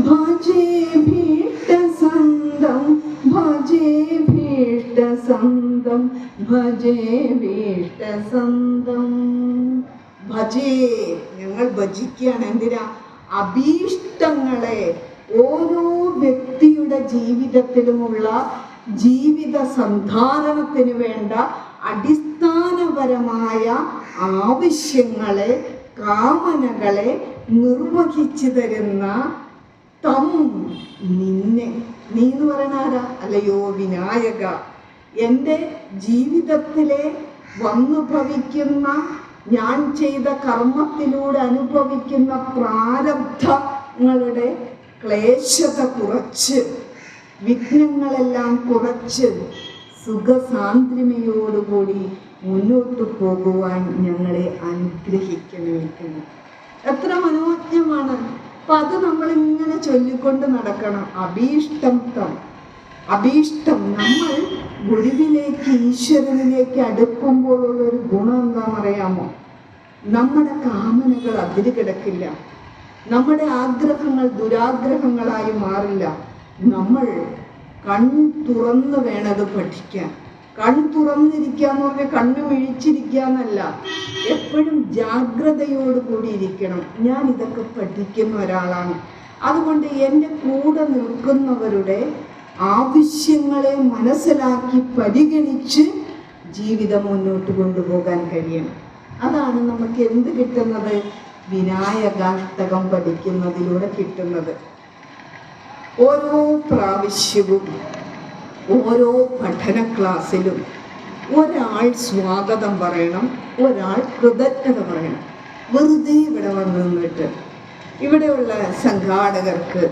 ഭജേ ഭീഷ്ടസന്തം ഭജേ ഭീഷ്ടസന്തം ഭജേ ഭീഷ്ടസന്തം. ഭജേ, ഞങ്ങൾ ഭജിക്കുകയാണ്. എന്തിനാ? അഭീഷ്ടങ്ങളെ, ഓരോ വ്യക്തിയുടെ ജീവിതത്തിലുമുള്ള ജീവിത സന്ധാരണത്തിന് വേണ്ട അടിസ്ഥാനപരമായ ആവശ്യങ്ങളെ, കാമനകളെ നിർവഹിച്ചു തരുന്ന നിന്നെ. നീ എന്ന് പറയണാരാ? അല്ലയോ വിനായക, എൻ്റെ ജീവിതത്തിലെ വന്നു ഭവിക്കുന്ന, ഞാൻ ചെയ്ത കർമ്മത്തിലൂടെ അനുഭവിക്കുന്ന പ്രാരബ്ധങ്ങളുടെ ക്ലേശത കുറച്ച്, വിഘ്നങ്ങളെല്ലാം കുറച്ച് സുഖസാന്ദ്രമയോടുകൂടി മുന്നോട്ട് പോകുവാൻ ഞങ്ങളെ അനുഗ്രഹിക്കണമെന്ന്. എത്ര മനോജ്ഞമാണ്! അപ്പൊ അത് നമ്മളിങ്ങനെ ചൊല്ലിക്കൊണ്ട് നടക്കണം. അഭീഷ്ടം നമ്മൾ ഗുരുവിലേക്ക്, ഈശ്വരനിലേക്ക് അടുക്കുമ്പോഴുള്ളൊരു ഗുണം എന്താണെന്നറിയാമോ? നമ്മുടെ കാമനകൾ അതിര് കിടക്കില്ല, നമ്മുടെ ആഗ്രഹങ്ങൾ ദുരാഗ്രഹങ്ങളായി മാറില്ല. നമ്മൾ കൺ തുറന്ന് വേണത് പഠിക്കാൻ. കൺ തുറന്നിരിക്കുക എന്ന് പറഞ്ഞാൽ കണ്ണ് മിഴിച്ചിരിക്കുക എന്നല്ല, എപ്പോഴും ജാഗ്രതയോടുകൂടി ഇരിക്കണം. ഞാൻ ഇതൊക്കെ പഠിക്കുന്ന ഒരാളാണ്. അതുകൊണ്ട് എൻ്റെ കൂടെ നിൽക്കുന്നവരുടെ ആവശ്യങ്ങളെ മനസ്സിലാക്കി പരിഗണിച്ച് ജീവിതം മുന്നോട്ട് കൊണ്ടുപോകാൻ കഴിയണം. അതാണ് നമുക്ക് എന്ത് കിട്ടുന്നത്? വിനായകാഷ്ടകം പഠിക്കുന്നതിലൂടെ കിട്ടുന്നത്. ഓരോ പ്രാവശ്യവും ഓരോ പഠന ക്ലാസ്സിലും ഒരാൾ സ്വാഗതം പറയണം, ഒരാൾ കൃതജ്ഞത പറയണം. വെറുതെ ഇവിടെ വന്നു നിന്നിട്ട് ഇവിടെയുള്ള സംഘാടകർക്ക്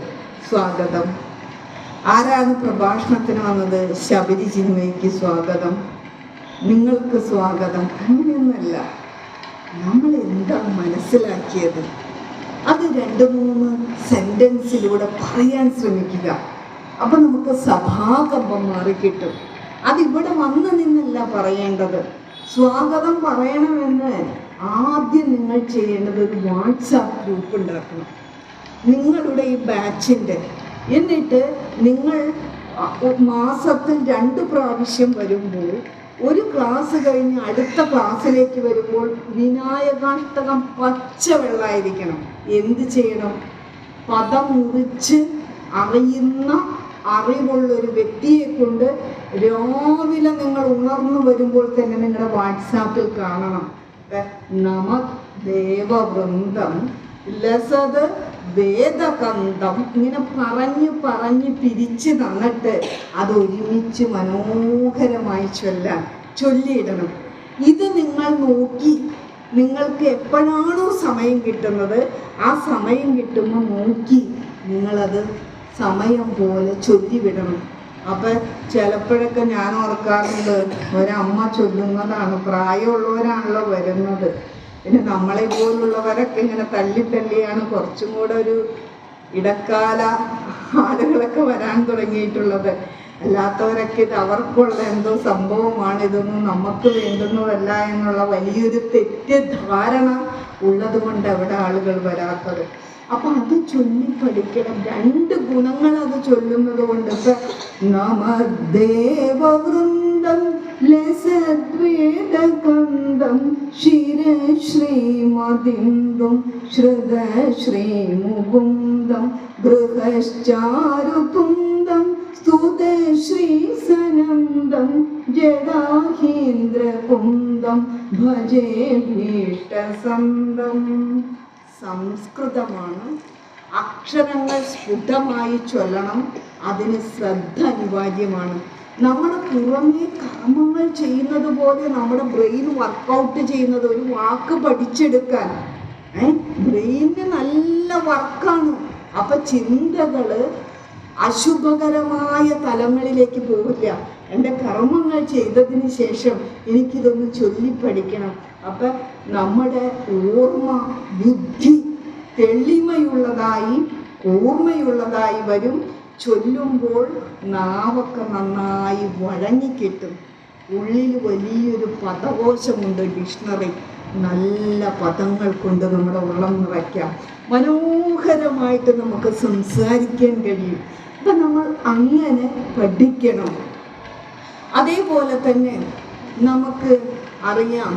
സ്വാഗതം, ആരാണ് പ്രഭാഷണത്തിന് വന്നത്, ശബരി ചിന്മയ്ക്ക് സ്വാഗതം, നിങ്ങൾക്ക് സ്വാഗതം, അങ്ങനെയൊന്നല്ല. നമ്മൾ എന്താ മനസ്സിലാക്കിയത് അത് 2-3 സെന്റൻസിലൂടെ പറയാൻ ശ്രമിക്കുക. അപ്പൊ നമുക്ക് സഭാകമ്പം മാറിക്കിട്ടും. അതിവിടെ വന്നു നിന്നല്ല പറയേണ്ടത്. സ്വാഗതം പറയണമെന്ന് ആദ്യം നിങ്ങൾ ചെയ്യേണ്ടത് ഒരു വാട്സാപ്പ് ഗ്രൂപ്പ് ഉണ്ടാക്കണം നിങ്ങളുടെ ഈ ബാച്ചിൻ്റെ. എന്നിട്ട് നിങ്ങൾ മാസത്തിൽ 2 പ്രാവശ്യം വരുമ്പോൾ, ഒരു ക്ലാസ് കഴിഞ്ഞ് അടുത്ത ക്ലാസ്സിലേക്ക് വരുമ്പോൾ വിനായകാഷ്ടകം പച്ച വെള്ളമായിരിക്കണം. എന്ത് ചെയ്യണം? പദം മുറിച്ച് അറിയുന്ന അറിവുള്ളൊരു വ്യക്തിയെ കൊണ്ട് രാവിലെ നിങ്ങൾ ഉണർന്നു വരുമ്പോൾ തന്നെ നിങ്ങളുടെ വാട്സാപ്പിൽ കാണണം, നമ ദേവവൃന്ദം ലസത് വേദകന്ധം, ഇങ്ങനെ പറഞ്ഞ് പിരിച്ച് തന്നിട്ട് അത് ഒരുമിച്ച് മനോഹരമായി ചൊല്ലിയിടണം. ഇത് നിങ്ങൾ നോക്കി, നിങ്ങൾക്ക് എപ്പോഴാണോ സമയം കിട്ടുന്നത് ആ സമയം കിട്ടുമ്പോൾ നോക്കി നിങ്ങളത് സമയം പോലെ ചൊല്ലിവിടണം. അപ്പം ചിലപ്പോഴൊക്കെ ഞാൻ ഓർക്കാറുണ്ട്, ഒരമ്മ ചൊല്ലുന്നതാണ്, പ്രായമുള്ളവരാണല്ലോ വരുന്നത്, പിന്നെ നമ്മളെ പോലുള്ളവരൊക്കെ ഇങ്ങനെ തള്ളിയാണ് കുറച്ചും കൂടെ ഒരു ഇടക്കാല ആളുകളൊക്കെ വരാൻ തുടങ്ങിയിട്ടുള്ളത്. അല്ലാത്തവരൊക്കെ ഇത് അവർക്കുള്ള എന്തോ സംഭവമാണ്, ഇതൊന്നും നമുക്ക് വേണ്ടുന്നതല്ല എന്നുള്ള വലിയൊരു തെറ്റിദ്ധാരണ ഉള്ളത് കൊണ്ട് അവിടെ ആളുകൾ വരാത്തത്. അപ്പം അത് ചൊല്ലി പഠിക്കണം. 2 ഗുണങ്ങൾ അത് ചൊല്ലുന്നത് കൊണ്ട്. ഇപ്പം നമദേവവൃന്ദം ലസദ്വേദകന്ധം ശിരശ്രീമതിന്ദും ശ്രുതശ്രീമുകുന്ദം ബൃഹശ്ചാരുതുന്ദം സ്തുതശ്രീസനന്ദം ജഡാഹീന്ദ്രകുന്ദം ഭജേ ഭീഷ്ടസന്ദം. സംസ്കൃതമാണ്, അക്ഷരങ്ങൾ സ്ഫുടമായി ചൊല്ലണം, അതിന് ശ്രദ്ധ അനിവാര്യമാണ്. നമ്മുടെ പുറമേ കർമ്മങ്ങൾ ചെയ്യുന്നത് പോലെ നമ്മുടെ ബ്രെയിൻ വർക്കൗട്ട് ചെയ്യുന്നത്, ഒരു വാക്ക് പഠിച്ചെടുക്കാൻ ബ്രെയിന് നല്ല വർക്കാണ്. അപ്പം ചിന്തകൾ അശുഭകരമായ തലങ്ങളിലേക്ക് പോവില്ല. എൻ്റെ കർമ്മങ്ങൾ ചെയ്തതിന് ശേഷം എനിക്കിതൊന്ന് ചൊല്ലിപ്പഠിക്കണം. അപ്പം നമ്മുടെ ഓർമ്മ ബുദ്ധി തെളിമയുള്ളതായി ഓർമ്മയുള്ളതായി വരും. ചൊല്ലുമ്പോൾ നാവൊക്കെ നന്നായി വഴങ്ങിക്കിട്ടും. ഉള്ളിൽ വലിയൊരു പദകോശമുണ്ട്, ഡിക്ഷണറി. നല്ല പദങ്ങൾ കൊണ്ട് നമ്മുടെ ഉള്ളം നിറയ്ക്കാം. മനോഹരമായിട്ട് നമുക്ക് സംസാരിക്കാൻ കഴിയും. അപ്പം നമ്മൾ അങ്ങനെ പഠിക്കണം. അതേപോലെ തന്നെ നമുക്ക് അറിയാം,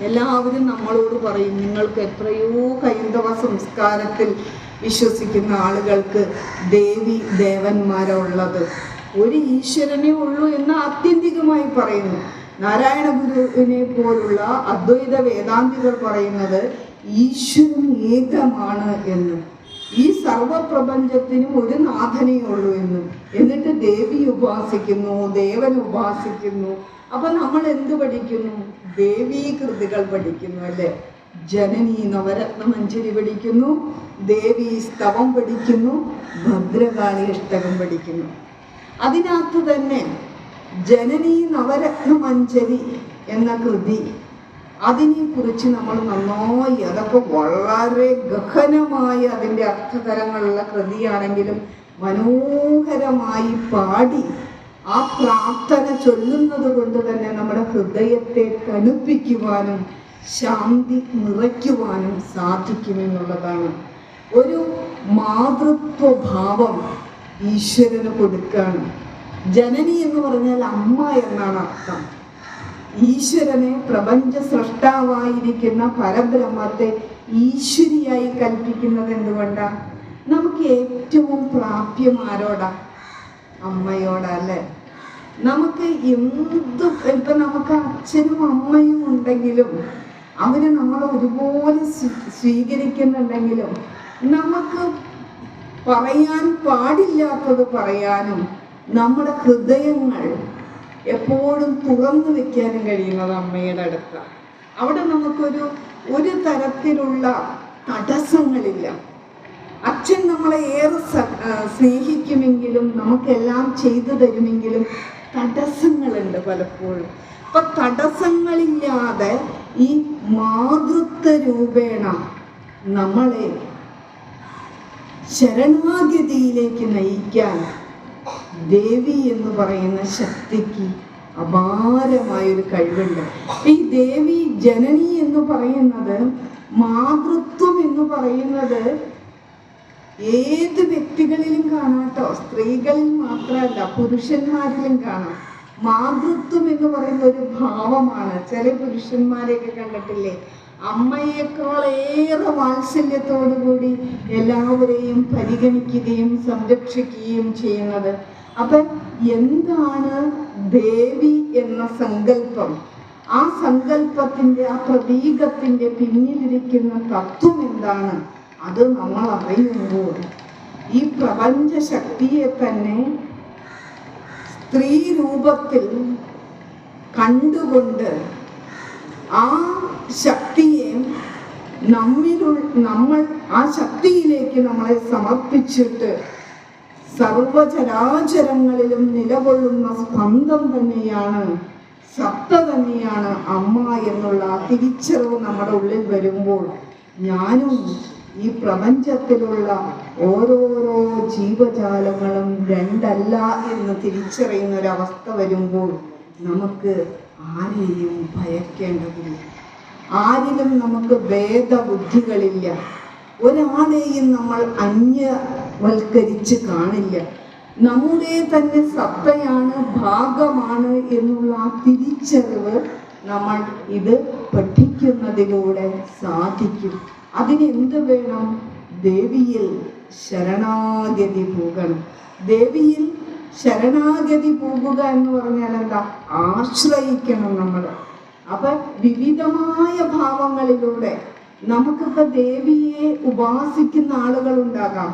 എല്ലാവരും നമ്മളോട് പറയും, നിങ്ങൾക്ക് എത്രയോ ഹൈന്ദവ സംസ്കാരത്തിൽ വിശ്വസിക്കുന്ന ആളുകൾക്ക് ദേവന്മാരുള്ളത്, ഒരു ഈശ്വരനെ ഉള്ളൂ എന്ന് ആത്യന്തികമായി പറയുന്നു. നാരായണ ഗുരുവിനെ പോലുള്ള അദ്വൈത വേദാന്തികൾ പറയുന്നത് ഈശ്വരൻ ഏകമാണ് എന്ന്, ഈ സർവപ്രപഞ്ചത്തിനും ഒരു നാഥനേ ഉള്ളൂ എന്നും. എന്നിട്ട് ദേവി ഉപാസിക്കുന്നു, ദേവൻ ഉപാസിക്കുന്നു. അപ്പം നമ്മൾ എന്ത് പഠിക്കുന്നു? ദേവീ കൃതികൾ പഠിക്കുന്നു, അല്ലേ? ജനനി നവരത്നമഞ്ജരി പഠിക്കുന്നു, ദേവീ സ്തവം പഠിക്കുന്നു, ഭദ്രകാളി അഷ്ടകം പഠിക്കുന്നു. അതിനകത്ത് തന്നെ ജനനി നവരത്നമഞ്ജരി എന്ന കൃതി, അതിനെക്കുറിച്ച് നമ്മൾ നന്നായി, അതൊക്കെ വളരെ ഗഹനമായ അതിൻ്റെ അർത്ഥതരങ്ങളുള്ള കൃതിയാണെങ്കിലും മനോഹരമായി പാടി ആ പ്രാർത്ഥന ചൊല്ലുന്നത് കൊണ്ട് തന്നെ നമ്മുടെ ഹൃദയത്തെ തണുപ്പിക്കുവാനും ശാന്തി നിറയ്ക്കുവാനും സാധിക്കുമെന്നുള്ളതാണ്. ഒരു മാതൃത്വഭാവം ഈശ്വരന് കൊടുക്കുകയാണ്. ജനനി എന്ന് പറഞ്ഞാൽ അമ്മ എന്നാണ് അർത്ഥം. ഈശ്വരനെ, പ്രപഞ്ച സൃഷ്ടാവായിരിക്കുന്ന പരബ്രഹ്മത്തെ ഈശ്വരിയായി കൽപ്പിക്കുന്നത് എന്തുകൊണ്ടാണ്? നമുക്ക് ഏറ്റവും പ്രാപ്യം ആരോടാ? അമ്മയോടാ, അല്ലേ? നമുക്ക് ഇപ്പം നമുക്ക് അച്ഛനും അമ്മയും ഉണ്ടെങ്കിലും അവര് നമ്മളെ ഒരുപോലെ സ്വീകരിക്കുന്നുണ്ടെങ്കിലും നമുക്ക് പറയാൻ പാടില്ലാത്തത് പറയാനും നമ്മുടെ ഹൃദയങ്ങൾ എപ്പോഴും തുറന്നു വെക്കാനും കഴിയുന്നത് അമ്മയുടെ അടുത്താണ്. അവിടെ ഒരു തരത്തിലുള്ള തടസ്സങ്ങളില്ല. അച്ഛൻ നമ്മളെ ഏറെ സ്നേഹിക്കുമെങ്കിലും നമുക്കെല്ലാം ചെയ്തു തരുമെങ്കിലും തടസ്സങ്ങളുണ്ട് പലപ്പോഴും. അപ്പൊ തടസ്സങ്ങളില്ലാതെ ഈ മാതൃത്വ രൂപേണ നമ്മളെ ശരണാഗതിയിലേക്ക് നയിക്കാൻ ദേവി എന്ന് പറയുന്ന ശക്തിക്ക് അപാരമായൊരു കഴിവുണ്ട്. ഈ ദേവി ജനനി എന്ന് പറയുന്നത്, മാതൃത്വം എന്ന് പറയുന്നത് ഏത് വ്യക്തികളിലും കാണാട്ടോ, സ്ത്രീകളിൽ മാത്രമല്ല പുരുഷന്മാരിലും കാണാം. മാതൃത്വം എന്ന് പറയുന്ന ഒരു ഭാവമാണ്. ചില പുരുഷന്മാരെയൊക്കെ കണ്ടിട്ടില്ലേ, അമ്മയേക്കാളേറെ വാത്സല്യത്തോടുകൂടി എല്ലാവരെയും പരിഗണിക്കുകയും സംരക്ഷിക്കുകയും ചെയ്യുന്നത്. അപ്പം എന്താണ് ദേവി എന്ന സങ്കല്പം? ആ സങ്കല്പത്തിൻ്റെ, ആ പ്രതീകത്തിൻ്റെ പിന്നിലിരിക്കുന്ന തത്വം എന്താണ്? അത് നമ്മൾ അറിയുമ്പോൾ ഈ പ്രപഞ്ച ശക്തിയെ തന്നെ സ്ത്രീ രൂപത്തിൽ കണ്ടുകൊണ്ട് ആ ശക്തിയെ നമ്മൾ ആ ശക്തിയിലേക്ക് നമ്മളെ സമർപ്പിച്ചിട്ട് സർവചരാചരങ്ങളിലും നിലകൊള്ളുന്ന സ്പന്ദം തന്നെയാണ്, സത്ത തന്നെയാണ് അമ്മ എന്നുള്ള തിരിച്ചറിവ് നമ്മുടെ ഉള്ളിൽ വരുമ്പോൾ, ഞാനും ഈ പ്രപഞ്ചത്തിലുള്ള ഓരോരോ ജീവജാലങ്ങളും രണ്ടല്ല എന്ന് തിരിച്ചറിയുന്ന ഒരവസ്ഥ വരുമ്പോൾ നമുക്ക് ആരെയും ഭയക്കേണ്ടതില്ല, ആരിലും നമുക്ക് ഭേദബുദ്ധികളില്ല, ഒരാളെയും നമ്മൾ അന്യവൽക്കരിച്ച് കാണില്ല. നമ്മുടെ തന്നെ സത്തയാണ്, ഭാഗമാണ് എന്നുള്ള ആ തിരിച്ചറിവ് നമ്മൾ ഇത് പഠിക്കുന്നതിലൂടെ സാധിക്കും. അതിനെന്ത് വേണം? ദേവിയിൽ ശരണാഗതി പോകണം. ദേവിയിൽ ശരണാഗതി പോകുക എന്ന് പറഞ്ഞാൽ എന്താ? ആശ്രയിക്കണം നമ്മൾ. അപ്പൊ വിവിധമായ ഭാവങ്ങളിലൂടെ നമുക്കിപ്പോ ദേവിയെ ഉപാസിക്കുന്ന ആളുകളുണ്ടാകാം.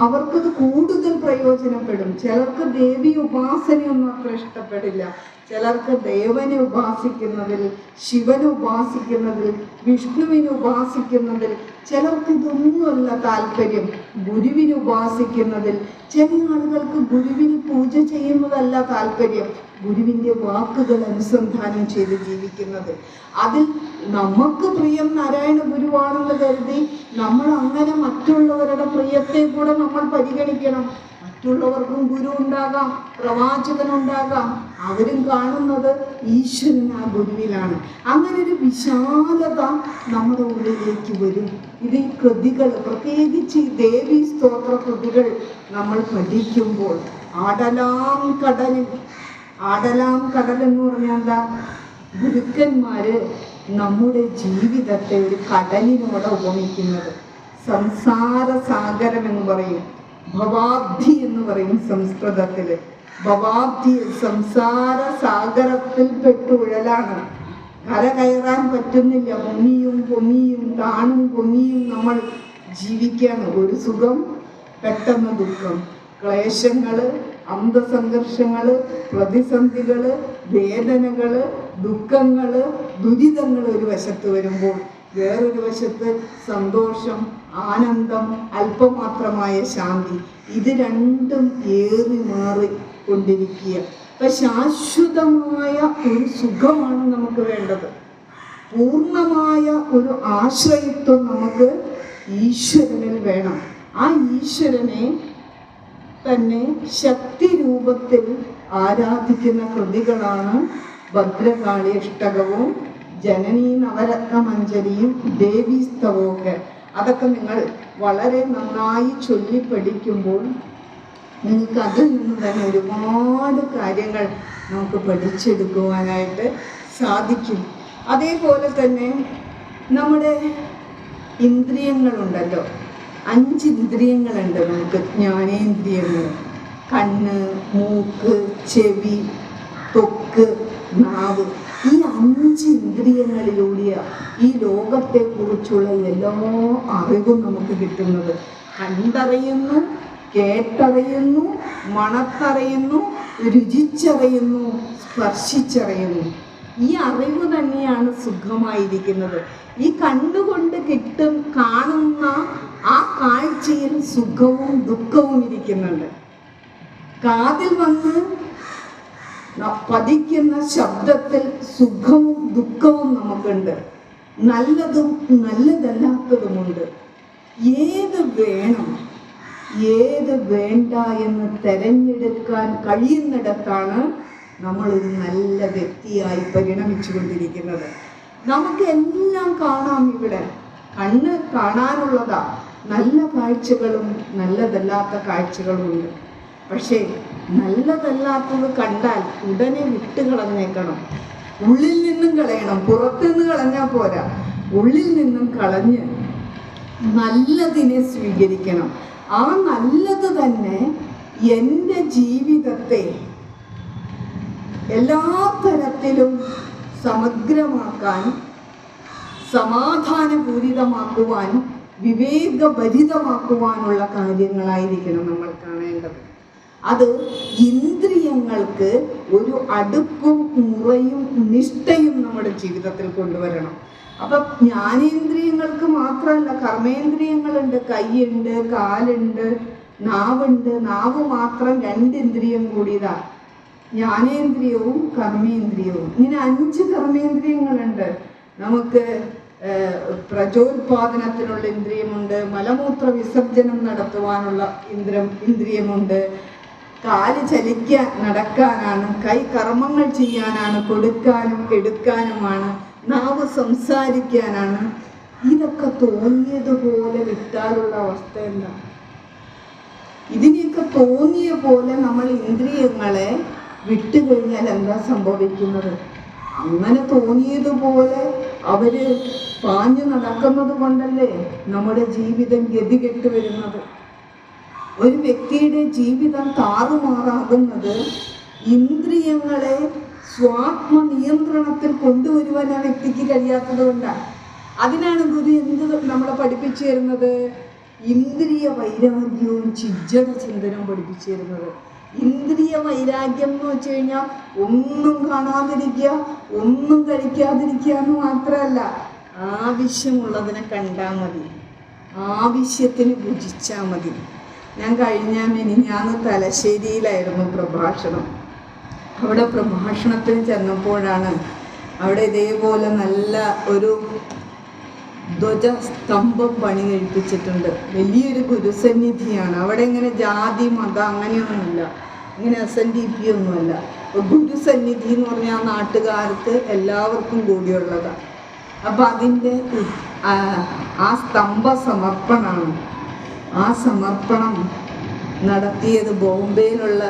അവർക്കത് കൂടുതൽ പ്രയോജനപ്പെടും. ചിലർക്ക് ദേവി ഉപാസനയൊന്നും അത്ര ഇഷ്ടപ്പെടില്ല. ചിലർക്ക് ദേവനെ ഉപാസിക്കുന്നതിൽ, ശിവനെ ഉപാസിക്കുന്നതിൽ, വിഷ്ണുവിനെ ഉപാസിക്കുന്നതിൽ, ചിലർക്ക് ഇതൊന്നുമല്ല താല്പര്യം. ഗുരുവിനെ ഉപാസിക്കുന്നതിൽ, ചില ആളുകൾക്ക് ഗുരുവിന് പൂജ ചെയ്യുന്നതല്ല താല്പര്യം, ഗുരുവിൻ്റെ വാക്കുകൾ അനുസന്ധാനം ചെയ്ത് ജീവിക്കുന്നത്. അതിൽ നമുക്ക് പ്രിയം നാരായണ ഗുരുവാണെന്ന് കരുതി നമ്മൾ അങ്ങനെ മറ്റുള്ളവരുടെ പ്രിയത്തെ കൂടെ നമ്മൾ പരിഗണിക്കണം. മറ്റുള്ളവർക്കും ഗുരു ഉണ്ടാകാം, പ്രവാചകനുണ്ടാകാം, അവരും കാണുന്നത് ഈശ്വരൻ ആ ഗുരുവിലാണ്. അങ്ങനെ ഒരു വിശാലത നമ്മുടെ ഉള്ളിലേക്ക് വരും. ഇത് ഈ കൃതികൾ, പ്രത്യേകിച്ച് ഈ ദേവി സ്തോത്ര കൃതികൾ നമ്മൾ പഠിക്കുമ്പോൾ, ആടലാം കടൽ എന്ന് പറഞ്ഞാൽ എന്താ? ഗുരുക്കന്മാര് നമ്മുടെ ജീവിതത്തെ ഒരു കടലിനോട് ഉപമിക്കുന്നത്. സംസാര സാഗരം എന്ന് പറയും, ഭവാബ്ധി എന്ന് പറയും സംസ്കൃതത്തില്. ഭവാബ്ധി സംസാര സാഗരത്തിൽ പെട്ടുഴലാണ്. കര കയറാൻ പറ്റുന്നില്ല. മുങ്ങിയും പൊങ്ങിയും താണും പൊങ്ങിയും നമ്മൾ ജീവിക്കുകയാണ്. ഒരു സുഖം, പെട്ടെന്ന് ദുഃഖം, ക്ലേശങ്ങള്, അന്തസംഘർഷങ്ങള്, പ്രതിസന്ധികള്, വേദനകള്, ദുഃഖങ്ങള്, ദുരിതങ്ങൾ ഒരു വശത്ത് വരുമ്പോൾ വേറൊരു വശത്ത് സന്തോഷം, ആനന്ദം, അല്പമാത്രമായ ശാന്തി. ഇത് രണ്ടും ഏറി മാറി കൊണ്ടിരിക്കുക. അപ്പൊ ശാശ്വതമായ ഒരു സുഖമാണ് നമുക്ക് വേണ്ടത്. പൂർണ്ണമായ ഒരു ആശ്രയത്വം നമുക്ക് ഈശ്വരനിൽ വേണം. ആ ഈശ്വരനെ തന്നെ ശക്തി രൂപത്തിൽ ആരാധിക്കുന്ന കൃതികളാണ് ഭദ്രകാളി അഷ്ടകവും ജനനീ നവരത്ന മഞ്ജരിയും ദേവീസ്തവവും ഒക്കെ. അതൊക്കെ നിങ്ങൾ വളരെ നന്നായി ചൊല്ലി പഠിക്കുമ്പോൾ നിങ്ങൾക്ക് അതിൽ നിന്ന് തന്നെ ഒരുപാട് കാര്യങ്ങൾ നമുക്ക് പഠിച്ചെടുക്കുവാനായിട്ട് സാധിക്കും. അതേപോലെ തന്നെ നമ്മുടെ ഇന്ദ്രിയങ്ങളുണ്ടല്ലോ, 5 ഇന്ദ്രിയങ്ങളുണ്ട് നമുക്ക്, ജ്ഞാനേന്ദ്രിയങ്ങൾ. കണ്ണ്, മൂക്ക്, ചെവി, ത്വക്ക്, നാവ്. ഈ 5 ഇന്ദ്രിയങ്ങളിലൂടെയാണ് ഈ ലോകത്തെക്കുറിച്ചുള്ള എല്ലാ അറിവും നമുക്ക് കിട്ടുന്നത്. കണ്ടറിയുന്നു, കേട്ടറിയുന്നു, മണത്തറിയുന്നു, രുചിച്ചറിയുന്നു, സ്പർശിച്ചറിയുന്നു. ഈ അറിവ് തന്നെയാണ് സുഖമായിരിക്കുന്നത്. ഈ കണ്ണുകൊണ്ട് കാണുന്ന ആ കാഴ്ചയിൽ സുഖവും ദുഃഖവും ഇരിക്കുന്നുണ്ട്. കാതിൽ വന്ന് പതിക്കുന്ന ശബ്ദത്തിൽ സുഖവും ദുഃഖവും നമുക്കുണ്ട്. നല്ലതും നല്ലതല്ലാത്തതുമുണ്ട്. ഏത് വേണം, ഏത് വേണ്ട എന്ന് തെരഞ്ഞെടുക്കാൻ കഴിയുന്നിടത്താണ് നമ്മളൊരു നല്ല വ്യക്തിയായി പരിണമിച്ചു കൊണ്ടിരിക്കുന്നത്. നമുക്ക് എല്ലാം കാണാം. ഇവിടെ കണ്ണ് കാണാനുള്ളതാ. നല്ല കാഴ്ചകളും നല്ലതല്ലാത്ത കാഴ്ചകളും ഉണ്ട്. പക്ഷേ നല്ലതല്ലാത്തത് കണ്ടാൽ ഉടനെ വിട്ടുകളഞ്ഞേക്കണം. ഉള്ളിൽ നിന്നും കളയണം. പുറത്തുനിന്ന് കളഞ്ഞാൽ പോരാ, ഉള്ളിൽ നിന്നും കളഞ്ഞ് നല്ലതിനെ സ്വീകരിക്കണം. ആ നല്ലത് തന്നെ എൻ്റെ ജീവിതത്തെ എല്ലാ തരത്തിലും സമഗ്രമാക്കാൻ, സമാധാനപൂരിതമാക്കുവാൻ, വിവേകഭരിതമാക്കുവാനുള്ള കാര്യങ്ങളായിരിക്കണം നമ്മൾ കാണേണ്ടത്. അത് ഇന്ദ്രിയങ്ങൾക്ക് ഒരു അടുക്കും മുറയും നിഷ്ഠയും നമ്മുടെ ജീവിതത്തിൽ കൊണ്ടുവരണം. അപ്പം ജ്ഞാനേന്ദ്രിയങ്ങൾക്ക് മാത്രമല്ല, കർമ്മേന്ദ്രിയങ്ങളുണ്ട്. കൈയുണ്ട്, കാലുണ്ട്, നാവുണ്ട്. നാവ് മാത്രം 2 ഇന്ദ്രിയം കൂടിയതാ, ജ്ഞാനേന്ദ്രിയവും കർമ്മേന്ദ്രിയവും. ഇങ്ങനെ 5 കർമ്മേന്ദ്രിയങ്ങളുണ്ട്. നമുക്ക് പ്രചോത്പാദനത്തിനുള്ള ഇന്ദ്രിയമുണ്ട്, മലമൂത്ര വിസർജനം നടത്തുവാനുള്ള ഇന്ദ്രിയമുണ്ട്, കാല് ചലിക്കാൻ നടക്കാനാണ്, കൈ കർമ്മങ്ങൾ ചെയ്യാനാണ്, കൊടുക്കാനും എടുക്കാനുമാണ്, നാവ് സംസാരിക്കാനാണ്. ഇതൊക്കെ തോന്നിയതുപോലെ വിട്ടാലുള്ള അവസ്ഥ എന്താ? ഇതിനെയൊക്കെ തോന്നിയ പോലെ നമ്മൾ ഇന്ദ്രിയങ്ങളെ വിട്ടുകഴിഞ്ഞാൽ എന്താ സംഭവിക്കുന്നത്? അങ്ങനെ തോന്നിയതുപോലെ അവര് പാഞ്ഞു നടക്കുന്നത് കൊണ്ടല്ലേ നമ്മുടെ ജീവിതം ഗതികെട്ട് വരുന്നത്. ഒരു വ്യക്തിയുടെ ജീവിതം താറുമാറാകുന്നത് ഇന്ദ്രിയങ്ങളെ സ്വാത്മനിയന്ത്രണത്തിൽ കൊണ്ടുവരുവാൻ ആ വ്യക്തിക്ക് കഴിയാത്തത് കൊണ്ടാണ്. അതിനാണ് ഗുരു നമ്മളെ പഠിപ്പിച്ചു തരുന്നത്? ഇന്ദ്രിയ വൈരാഗ്യവും ചിജ്ജട ചിന്തനവും പഠിപ്പിച്ചു തരുന്നത്. ഇന്ദ്രിയ വൈരാഗ്യം എന്ന് വെച്ച് കഴിഞ്ഞാൽ ഒന്നും കാണാതിരിക്കുക, ഒന്നും കഴിക്കാതിരിക്കുക എന്ന് മാത്രമല്ല, ആവശ്യമുള്ളതിനെ കണ്ടാൽ മതി, ആവശ്യത്തിന് ഭുജിച്ചാൽ മതി. ഞാൻ കഴിഞ്ഞ മിനിഞ്ഞാന്ന് തലശ്ശേരിയിലായിരുന്നു പ്രഭാഷണം. അവിടെ പ്രഭാഷണത്തിന് ചെന്നപ്പോഴാണ് അവിടെ ഇതേപോലെ നല്ല ഒരു ധ്വജസ്തംഭം പണി കഴിപ്പിച്ചിട്ടുണ്ട്. വലിയൊരു ഗുരുസന്നിധിയാണ്. അവിടെ ഇങ്ങനെ ജാതി മതം അങ്ങനെയൊന്നുമില്ല, ഇങ്ങനെ SNDP ഒന്നുമല്ല. ഗുരുസന്നിധി എന്ന് പറഞ്ഞാൽ നാട്ടുകാർക്ക് എല്ലാവർക്കും കൂടിയുള്ളതാണ്. അപ്പം അതിൻ്റെ ആ സ്തംഭ സമർപ്പണമാണ്. ആ സമർപ്പണം നടത്തിയത് ബോംബെയിലുള്ള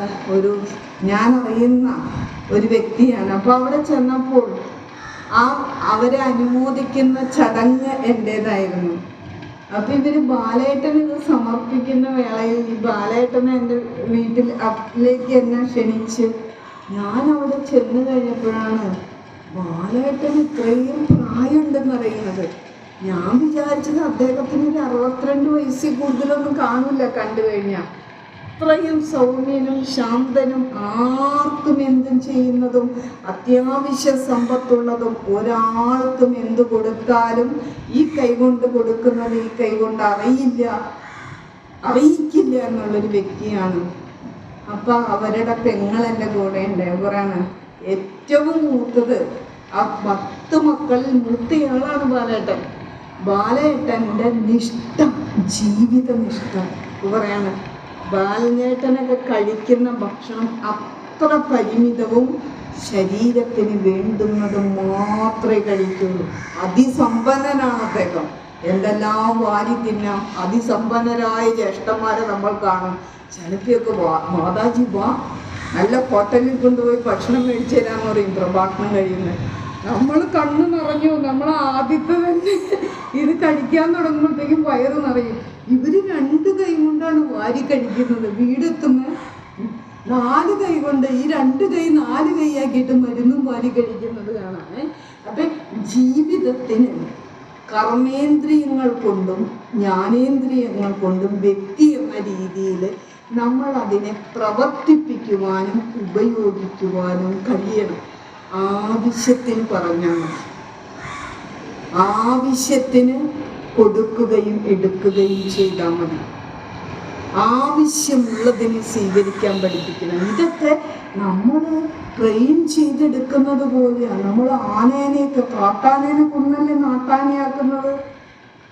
ഞാൻ അറിയുന്ന ഒരു വ്യക്തിയാണ്. അപ്പോൾ അവിടെ ചെന്നപ്പോൾ അവരെ അനുമോദിക്കുന്ന ചടങ്ങ് എൻ്റേതായിരുന്നു. അപ്പം ഇവർ ബാലേട്ടൻ ഇത് സമർപ്പിക്കുന്ന വേളയിൽ ഈ ബാലേട്ടനെ എൻ്റെ വീട്ടിലേക്ക് എന്നെ ക്ഷണിച്ച് ഞാൻ അവിടെ ചെന്ന് കഴിഞ്ഞപ്പോഴാണ് ബാലേട്ടന് ഇത്രയും പ്രായമുണ്ടെന്നറിയുന്നത്. ഞാൻ വിചാരിച്ചത് അദ്ദേഹത്തിന് ഒരു 62 വയസ്സിൽ കൂടുതലൊന്നും കാണില്ല കണ്ടു കഴിഞ്ഞാൽ. അത്രയും സൗമ്യനും ശാന്തനും, ആർക്കും എന്തും ചെയ്യുന്നതും, അത്യാവശ്യ സമ്പത്തുള്ളതും, ഒരാൾക്കും എന്ത് കൊടുത്താലും ഈ കൈകൊണ്ട് കൊടുക്കുന്നത് ഈ കൈകൊണ്ട് അറിയിക്കില്ല എന്നുള്ളൊരു വ്യക്തിയാണ്. അപ്പം അവരുടെ പെങ്ങൾ എൻ്റെ കൂടെ ഉണ്ട്. അവരാണ് ഏറ്റവും മൂത്തത്. ആ 10 മക്കളിൽ മൂത്തയാളാണ് ബാലേട്ടൻ. ബാലേട്ടൻ്റെ നിഷ്ഠ, ജീവിത നിഷ്ഠ പറയാണ്. ബാലേട്ടനൊക്കെ കഴിക്കുന്ന ഭക്ഷണം അത്ര പരിമിതവും ശരീരത്തിന് വേണ്ടുന്നതും മാത്രമേ കഴിക്കുള്ളൂ. അതിസമ്പന്നനാണ് അദ്ദേഹം. എന്തെല്ലാം വാരി തിന്നാം. അതിസമ്പന്നരായ ജ്യേഷ്ഠന്മാരെ നമ്മൾ കാണും. ചിലപ്പോഴൊക്കെ മാതാജി വാ, നല്ല ഹോട്ടലിൽ കൊണ്ടുപോയി ഭക്ഷണം മേടിച്ചു തരാമെന്ന് പറയും പ്രഭാഷണം കഴിയുന്നത്. നമ്മൾ കണ്ണ് നിറഞ്ഞു. നമ്മൾ ആദ്യത്തെ തന്നെ ഇത് കഴിക്കാൻ തുടങ്ങുമ്പോഴത്തേക്കും വയറ് നിറയും. ഇവർ 2 കൈ കൊണ്ടാണ് വാരി കഴിക്കുന്നത്. വീടെത്തുന്ന 4 കൈ കൊണ്ട്, ഈ 2 കൈ 4 കൈയാക്കിയിട്ട് മരുന്നും വാരി കഴിക്കുന്നത് കാണാം. അപ്പം ജീവിതത്തിന് കർമ്മേന്ദ്രിയങ്ങൾ കൊണ്ടും ജ്ഞാനേന്ദ്രിയങ്ങൾ കൊണ്ടും വ്യക്തി എന്ന രീതിയിൽ നമ്മൾ അതിനെ പ്രവർത്തിപ്പിക്കുവാനും ഉപയോഗിക്കുവാനും കഴിയണം. ആവശ്യത്തിന് പറഞ്ഞാൽ മതി. ആവശ്യത്തിന് കൊടുക്കുകയും എടുക്കുകയും ചെയ്താൽ മതി. ആവശ്യമുള്ളതിനെ സ്വീകരിക്കാൻ പഠിപ്പിക്കണം. ഇതൊക്കെ നമ്മൾ ട്രെയിൻ ചെയ്തെടുക്കുന്നത് പോലെയാണ്. നമ്മൾ ആനേനെയൊക്കെ, കാട്ടാനേനെ കൊന്നല്ലേ നാട്ടാനയാക്കുന്നത്.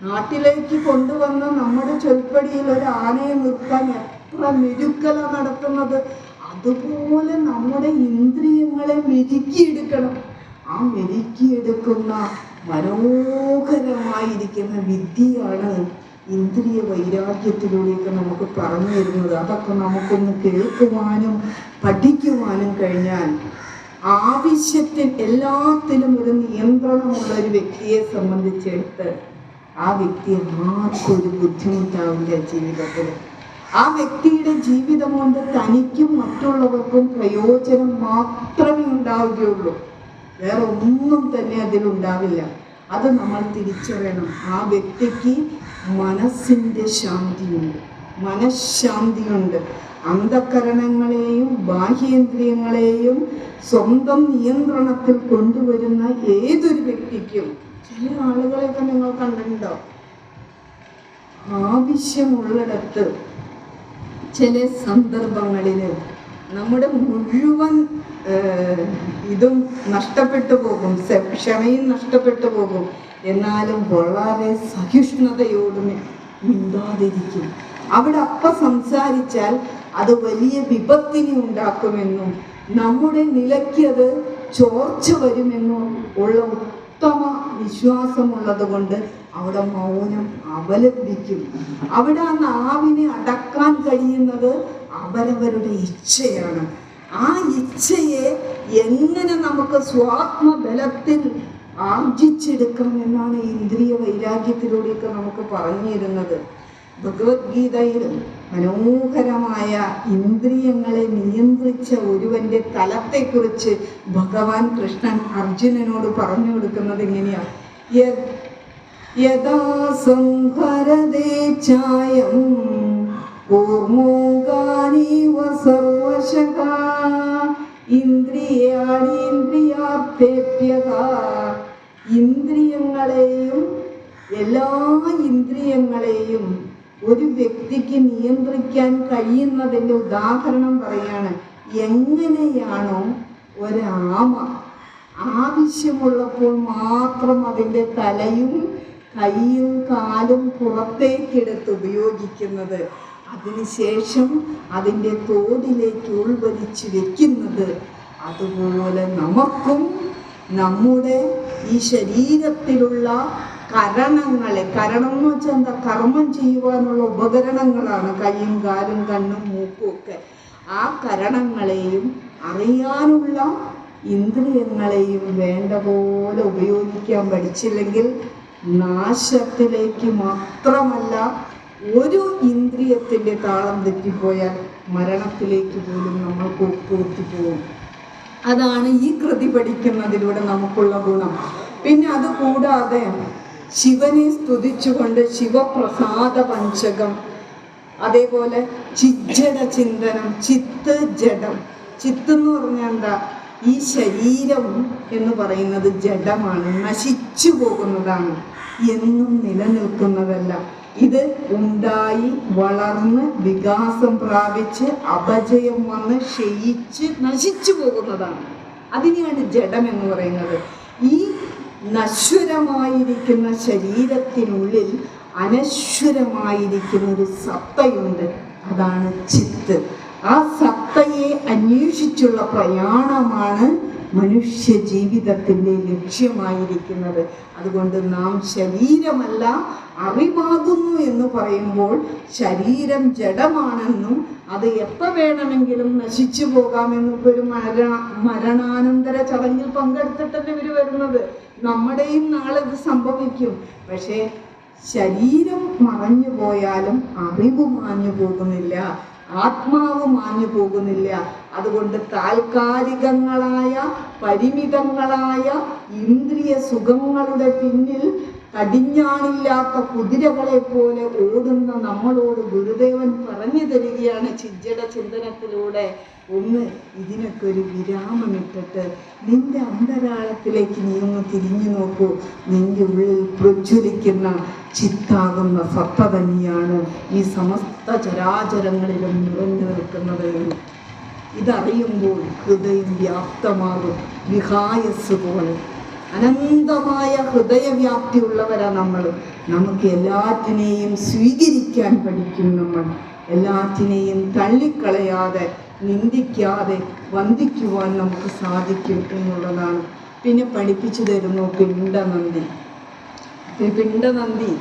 നാട്ടിലേക്ക് കൊണ്ടുവന്ന് നമ്മുടെ ചൊൽപ്പടിയിൽ ഒരു ആനയെ നിർത്താൻ എത്ര മെരുക്കല നടത്തുന്നത്. അതുപോലെ നമ്മുടെ ഇന്ദ്രിയങ്ങളെ മെരുക്കിയെടുക്കണം. ആ മെരുക്കിയെടുക്കുന്ന മനോഹരമായിരിക്കുന്ന വിദ്യയാണ് ഇന്ദ്രിയ വൈരാഗ്യത്തിലൂടെയൊക്കെ നമുക്ക് പറഞ്ഞു തരുന്നത്. അതൊക്കെ നമുക്കൊന്ന് കേൾക്കുവാനും പഠിക്കുവാനും കഴിഞ്ഞാൽ ആവശ്യത്തിൽ എല്ലാത്തിലും ഒരു നിയന്ത്രണമുള്ള ഒരു വ്യക്തിയെ സംബന്ധിച്ചെടുത്ത് ആ വ്യക്തി ആർക്കൊരു ബുദ്ധിമുട്ടാവില്ല ജീവിതത്തിൽ. ആ വ്യക്തിയുടെ ജീവിതം കൊണ്ട് തനിക്കും മറ്റുള്ളവർക്കും പ്രയോജനം മാത്രമേ ഉണ്ടാവുകയുള്ളൂ, വേറെ ഒന്നും തന്നെ അതിലുണ്ടാവില്ല. അത് നമ്മൾ തിരിച്ചറിയണം. ആ വ്യക്തിക്ക് മനസ്സിൻ്റെ ശാന്തിയുണ്ട്, മനഃശാന്തിയുണ്ട്. അന്ധകരണങ്ങളെയും ബാഹ്യേന്ദ്രിയങ്ങളെയും സ്വന്തം നിയന്ത്രണത്തിൽ കൊണ്ടുവരുന്ന ഏതൊരു വ്യക്തിക്കും, ചില ആളുകളെയൊക്കെ നിങ്ങൾ കണ്ടിട്ടുണ്ടോ, ആവശ്യമുള്ളിടത്ത് ചില സന്ദർഭങ്ങളിൽ നമ്മുടെ മുഴുവൻ ഇതും നഷ്ടപ്പെട്ടു പോകും, ക്ഷമയും നഷ്ടപ്പെട്ടു പോകും. എന്നാലും വളരെ സഹിഷ്ണുതയോടും മിണ്ടാതിരിക്കും. അവിടെ അപ്പം സംസാരിച്ചാൽ അത് വലിയ വിപത്തിനെ ഉണ്ടാക്കുമെന്നും നമ്മുടെ നിലയ്ക്ക് അത് ചോർച്ച വരുമെന്നും ഉള്ള ഉത്തമ വിശ്വാസമുള്ളത് കൊണ്ട് അവിടെ മൗനം അവലംബിക്കും. അവിടെ ആ നാവിനെ അടക്കാൻ കഴിയുന്നത് അവരവരുടെ ഇച്ഛയാണ്. ആ ഇച്ഛയെ എങ്ങനെ നമുക്ക് സ്വാത്മബലത്തിൽ ആർജിച്ചെടുക്കാം എന്നാണ് ഇന്ദ്രിയ വൈരാഗ്യത്തിലൂടെയൊക്കെ നമുക്ക് പറഞ്ഞിരുന്നത്. ഭഗവത്ഗീതയിൽ മനോഹരമായ ഇന്ദ്രിയങ്ങളെ നിയന്ത്രിച്ച ഒരുവന്റെ തലത്തെക്കുറിച്ച് ഭഗവാൻ കൃഷ്ണൻ അർജുനനോട് പറഞ്ഞു കൊടുക്കുന്നത് എങ്ങനെയാ? യഥാ സംഹരതേ ചായം കൂർമോകാനീവ സർവശഃ ഇന്ദ്രിയാണീന്ദ്രിയാർത്ഥേഭ്യഃ. ഇന്ദ്രിയങ്ങളെയും എല്ലാ ഇന്ദ്രിയങ്ങളെയും ഒരു വ്യക്തിക്ക് നിയന്ത്രിക്കാൻ കഴിയുന്നതിൻ്റെ ഉദാഹരണം പറയാണ്. എങ്ങനെയാണോ ഒരാമ ആവശ്യമുള്ളപ്പോൾ മാത്രം അതിൻ്റെ തലയും കൈയും കാലും പുറത്തേക്കെടുത്ത് ഉപയോഗിക്കുന്നത്, അതിനുശേഷം അതിൻ്റെ തോടിലേക്ക് ഉൾവലിച്ച് വെക്കുന്നത്, അതുപോലെ നമുക്കും നമ്മുടെ ഈ ശരീരത്തിലുള്ള കരണങ്ങളെ, കരണം എന്ന് വെച്ചാൽ എന്താ, കർമ്മം ചെയ്യുവാനുള്ള ഉപകരണങ്ങളാണ് കൈയും കാലും കണ്ണും മൂക്കും ഒക്കെ. ആ കരണങ്ങളെയും അറിയാനുള്ള ഇന്ദ്രിയങ്ങളെയും വേണ്ട പോലെ ഉപയോഗിക്കാൻ പഠിച്ചില്ലെങ്കിൽ നാശത്തിലേക്ക് മാത്രമല്ല, ഒരു ഇന്ദ്രിയത്തിൻ്റെ താളം തെറ്റിപ്പോയാൽ മരണത്തിലേക്ക് പോലും നമ്മൾ കൂട്ടിപ്പോകും. അതാണ് ഈ കൃതി പഠിക്കുന്നതിലൂടെ നമുക്കുള്ള ഗുണം. പിന്നെ അത് കൂടാതെ ശിവനെ സ്തുതിച്ചുകൊണ്ട് ശിവപ്രസാദ പഞ്ചകം, അതേപോലെ ചിജ്ജട ചിന്തനം, ചിത്ത് ജഡം. ചിത്ത് എന്ന് പറഞ്ഞാൽ എന്താ? ഈ ശരീരം എന്ന് പറയുന്നത് ജഡമാണ്, നശിച്ചു പോകുന്നതാണ്, എന്നും നിലനിൽക്കുന്നതല്ല. ഇത് ഉണ്ടായി വളർന്ന് വികാസം പ്രാപിച്ച് അപജയം വന്ന് ക്ഷയിച്ച് നശിച്ചു പോകുന്നതാണ്. അതിനെയാണ് ജഡം എന്ന് പറയുന്നത്. ഈ നശ്വരമായിരിക്കുന്ന ശരീരത്തിനുള്ളിൽ അനശ്വരമായിരിക്കുന്ന ഒരു സത്തയുണ്ട്, അതാണ് ചിത്ത്. ആ സത്തയെ അന്വേഷിച്ചുള്ള പ്രയാണമാണ് മനുഷ്യ ജീവിതത്തിൻ്റെ ലക്ഷ്യമായിരിക്കുന്നത്. അതുകൊണ്ട് നാം ശരീരമല്ല അറിവാകുന്നു എന്ന് പറയുമ്പോൾ ശരീരം ജഡമാണെന്നും അത് എപ്പോൾ വേണമെങ്കിലും നശിച്ചു പോകാമെന്നും ഒരു മരണാനന്തര ചടങ്ങിൽ പങ്കെടുത്തിട്ടല്ലേ ഇവർ വരുന്നത്. നമ്മുടെയും നാളെ ഇത് സംഭവിക്കും. പക്ഷേ ശരീരം മറഞ്ഞു പോയാലും അറിവ് മാഞ്ഞു പോകുന്നില്ല, ആത്മാവ് മാഞ്ഞു പോകുന്നില്ല. അതുകൊണ്ട് താൽക്കാലികങ്ങളായ പരിമിതങ്ങളായ ഇന്ദ്രിയ സുഖങ്ങളുടെ പിന്നിൽ കടിഞ്ഞാണില്ലാത്ത കുതിരകളെ പോലെ ഓടുന്ന നമ്മളോട് ഗുരുദേവൻ പറഞ്ഞു തരികയാണ് ചിജ്ജട ചിന്തനത്തിലൂടെ, ഒന്ന് ഇതിനൊക്കെ ഒരു വിരാമമിട്ടിട്ട് നിന്റെ അന്തരാളത്തിലേക്ക് നീ ഒന്ന് തിരിഞ്ഞു നോക്കൂ. നിന്റെ ഉള്ളിൽ പ്രജ്വലിക്കുന്ന ചിത്താകുന്ന സത്ത തന്നെയാണ് ഈ സമസ്ത ചരാചരങ്ങളിലും നിറഞ്ഞു നിൽക്കുന്നത്. ഇതറിയുമ്പോൾ ഹൃദയം വ്യാപ്തമാകും, വിഹായസ് പോലെ അനന്തമായ ഹൃദയവ്യാപ്തിയുള്ളവരാണ് നമ്മൾ. നമുക്ക് എല്ലാറ്റിനെയും സ്വീകരിക്കാൻ പഠിക്കും. നമ്മൾ എല്ലാറ്റിനെയും തള്ളിക്കളയാതെ നിന്ദിക്കാതെ വന്ദിക്കുവാൻ നമുക്ക് സാധിക്കും എന്നുള്ളതാണ്. പിന്നെ പഠിപ്പിച്ചു തരുന്നു പിണ്ടനന്ദി. പിണ്ടനന്ദി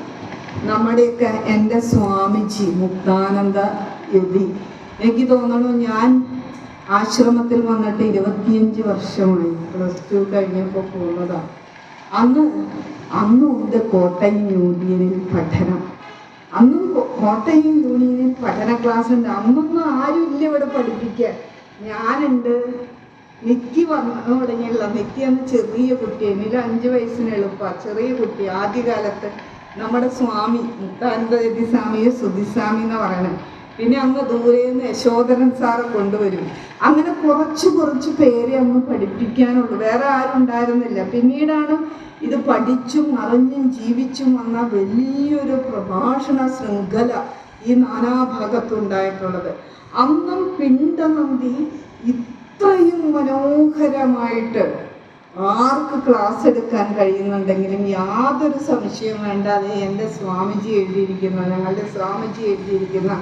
നമ്മുടെയൊക്കെ എൻ്റെ സ്വാമിജി മുക്താനന്ദ യതി, എനിക്ക് തോന്നുന്നു ഞാൻ ആശ്രമത്തിൽ വന്നിട്ട് 25 വർഷമായി. +2 കഴിഞ്ഞപ്പോൾ പോകുന്നതാണ്. അന്നും ഉണ്ട് കോട്ടയം യൂണിയനിൽ പഠനം. അന്നും കോട്ടയം യൂണിയനിൽ പഠന ക്ലാസ് ഉണ്ട്. അന്നൊന്നും ആരും ഇല്ല ഇവിടെ പഠിപ്പിക്കാൻ. ഞാനുണ്ട്. നിത്യ വന്നു തുടങ്ങിയുള്ള നിത്യ എന്ന ചെറിയ കുട്ടി, എന്നിൽ 5 വയസ്സിന് എളുപ്പമാണ്. ചെറിയ കുട്ടി. ആദ്യകാലത്ത് നമ്മുടെ സ്വാമി മുക്താനന്ദ സ്വാമിയെ സുധിസ്വാമി എന്ന് പറയണേ. പിന്നെ അങ്ങ് ദൂരേന്ന് യശോധരൻ സാറ് കൊണ്ടുവരും. അങ്ങനെ കുറച്ച് പേരെ അന്ന് പഠിപ്പിക്കാനുള്ളൂ, വേറെ ആരും ഉണ്ടായിരുന്നില്ല. പിന്നീടാണ് ഇത് പഠിച്ചും അറിഞ്ഞും ജീവിച്ചും വന്ന വലിയൊരു പ്രഭാഷണ ശൃംഖല ഈ നാനാഭാഗത്തുണ്ടായിട്ടുള്ളത്. അന്നും പിണ്ടനന്ദി ഇത്രയും മനോഹരമായിട്ട് ആർക്ക് ക്ലാസ് എടുക്കാൻ കഴിയുന്നുണ്ടെങ്കിലും യാതൊരു സംശയം വേണ്ടാതെ എൻ്റെ സ്വാമിജി എഴുതിയിരിക്കുന്ന, ഞങ്ങളുടെ സ്വാമിജി എഴുതിയിരിക്കുന്ന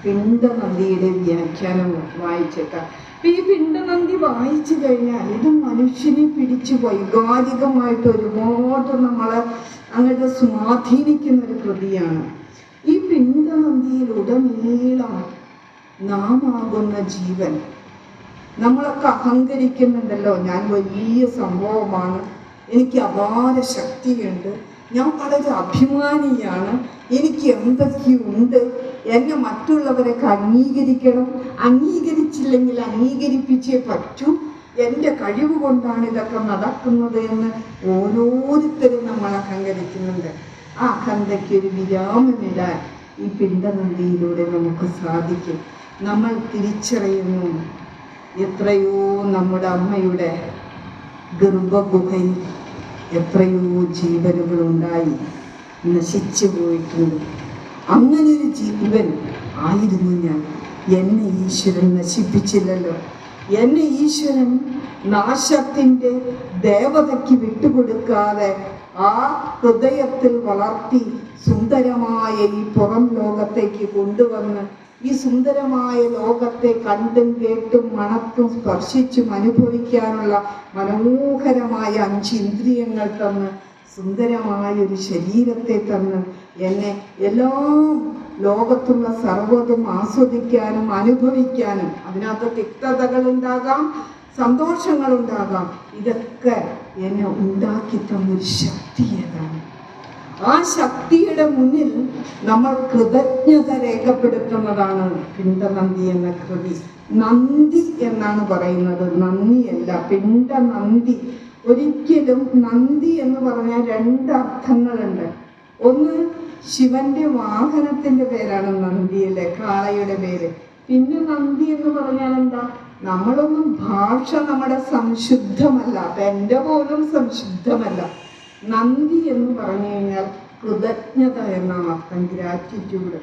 പിണ്ടനന്ദിയുടെ വ്യാഖ്യാനം വായിച്ചേക്കാം. ഈ പിണ്ടനന്ദി വായിച്ചു കഴിഞ്ഞാൽ ഇത് മനുഷ്യനെ പിടിച്ച് വൈകാരികമായിട്ട് ഒരുപാട് നമ്മളെ അങ്ങോട്ട് സ്വാധീനിക്കുന്ന ഒരു കൃതിയാണ്. ഈ പിണ്ടനന്ദിയിലുടനീളം നാം ആകുന്ന ജീവൻ, നമ്മളൊക്കെ അഹങ്കരിക്കുന്നുണ്ടല്ലോ, ഞാൻ വലിയ സംഭവമാണ്, എനിക്ക് അപാര ശക്തിയുണ്ട്, ഞാൻ വളരെ അഭിമാനിയാണ്, എനിക്ക് എന്തൊക്കെയുണ്ട്, എന്നെ മറ്റുള്ളവരൊക്കെ അംഗീകരിക്കണം, അംഗീകരിച്ചില്ലെങ്കിൽ അംഗീകരിപ്പിച്ചേ പറ്റൂ, എൻ്റെ കഴിവ് കൊണ്ടാണ് ഇതൊക്കെ നടക്കുന്നത് എന്ന് ഓരോരുത്തരും നമ്മൾ അഹങ്കരിക്കുന്നുണ്ട്. ആ അഹന്തയ്ക്ക് ഒരു വിരാമമിടാൻ ഈ പിണ്ടനന്ദിയിലൂടെ നമുക്ക് സാധിക്കും. നമ്മൾ തിരിച്ചറിയുന്നു, എത്രയോ നമ്മുടെ അമ്മയുടെ ഗർഭഗുഹയിൽ എത്രയോ ജീവനുകളുണ്ടായി നശിച്ചു പോയിട്ടുണ്ട്. അങ്ങനൊരു ജീവൻ ആയിരുന്നു ഞാൻ. എന്നെ ഈശ്വരൻ നശിപ്പിച്ചില്ലല്ലോ. എന്നെ ഈശ്വരൻ നാശത്തിൻ്റെ ദേവതയ്ക്ക് വിട്ടുകൊടുക്കാതെ ആ ഹൃദയത്തിൽ വളർത്തി സുന്ദരമായ ഈ പുറം ലോകത്തേക്ക് കൊണ്ടുവന്ന് ഈ സുന്ദരമായ ലോകത്തെ കണ്ടും കേട്ടും മണത്തും സ്പർശിച്ചും അനുഭവിക്കാനുള്ള മനോഹരമായ 5 ഇന്ദ്രിയങ്ങൾ തന്ന്, സുന്ദരമായൊരു ശരീരത്തെ തന്ന്, എന്നെ എല്ലാം ലോകത്തുള്ള സർവ്വതും ആസ്വദിക്കാനും അനുഭവിക്കാനും, അതിനകത്ത് തിക്തതകളുണ്ടാകാം, സന്തോഷങ്ങളുണ്ടാകാം, ഇതൊക്കെ എന്നെ ഉണ്ടാക്കി തന്നൊരു ശക്തി ഏതാണ്? ആ ശക്തിയുടെ മുന്നിൽ നമ്മൾ കൃതജ്ഞത രേഖപ്പെടുത്തുന്നതാണ് പിണ്ടനന്ദി എന്ന കൃതി. നന്ദി എന്നാണ് പറയുന്നത്, നന്ദിയല്ല. പിണ്ടനന്ദി. ഒരിക്കലും നന്ദി എന്ന് പറഞ്ഞാൽ 2 അർത്ഥങ്ങളുണ്ട്. ഒന്ന്, ശിവന്റെ വാഹനത്തിന്റെ പേരാണ് നന്ദി, അല്ലേ, കാളയുടെ പേര്. പിന്നെ നന്ദി എന്ന് പറഞ്ഞാൽ എന്താ? നമ്മളൊന്നും ഭാഷ നമ്മുടെ സംശുദ്ധമല്ല, എൻ്റെ പോലും സംശുദ്ധമല്ല. നന്ദി എന്ന് പറഞ്ഞു കഴിഞ്ഞാൽ കൃതജ്ഞത എന്നാണ് അർത്ഥം, ഗ്രാറ്റിറ്റ്യൂഡ്.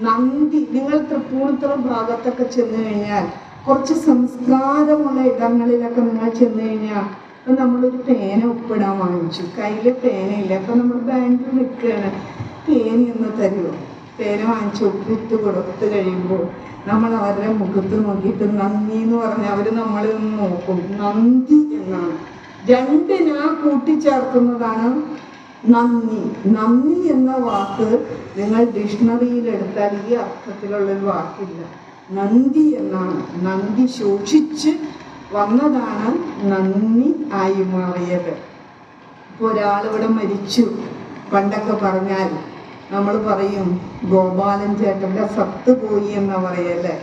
നന്ദി. നിങ്ങൾ തൃപ്പൂണിത്തുറ ഭാഗത്തൊക്കെ ചെന്ന് കഴിഞ്ഞാൽ, കുറച്ച് സംസ്കാരമുള്ള ഇടങ്ങളിലൊക്കെ നിങ്ങൾ ചെന്ന് കഴിഞ്ഞാൽ, ഇപ്പം നമ്മളൊരു പേന ഒപ്പിടാൻ വാങ്ങിച്ചു, കയ്യിൽ പേനയില്ല, അപ്പം നമ്മൾ ബാങ്കിൽ നിൽക്കുകയാണ്, പേനയൊന്ന് തരുമോ? പേന വാങ്ങിച്ച് ഒപ്പിട്ട് കൊടുത്ത് കഴിയുമ്പോൾ നമ്മൾ അവരുടെ മുഖത്ത് നോക്കിയിട്ട് നന്ദി എന്ന് പറഞ്ഞാൽ അവർ നമ്മളെ ഒന്ന് നോക്കും. നന്ദി എന്നാണ്. 2 കൂട്ടിച്ചേർക്കുന്നതാണ് നന്ദി. നന്ദി എന്ന വാക്ക് നിങ്ങൾ ഡിക്ഷണറിയിൽ എടുത്താൽ ഈ അർത്ഥത്തിലുള്ളൊരു വാക്കില്ല. നന്ദി എന്നാണ്. നന്ദി ശോഷിച്ച് വന്നതാണ് നന്ദി ആയി മാറിയത്. ഇപ്പോൾ ഒരാളിവിടെ മരിച്ചു, പണ്ടൊക്കെ പറഞ്ഞാൽ നമ്മൾ പറയും ഗോപാലൻ ചേട്ടൻ്റെ സത്ത് പോയി എന്നാ പറയല്ലേ,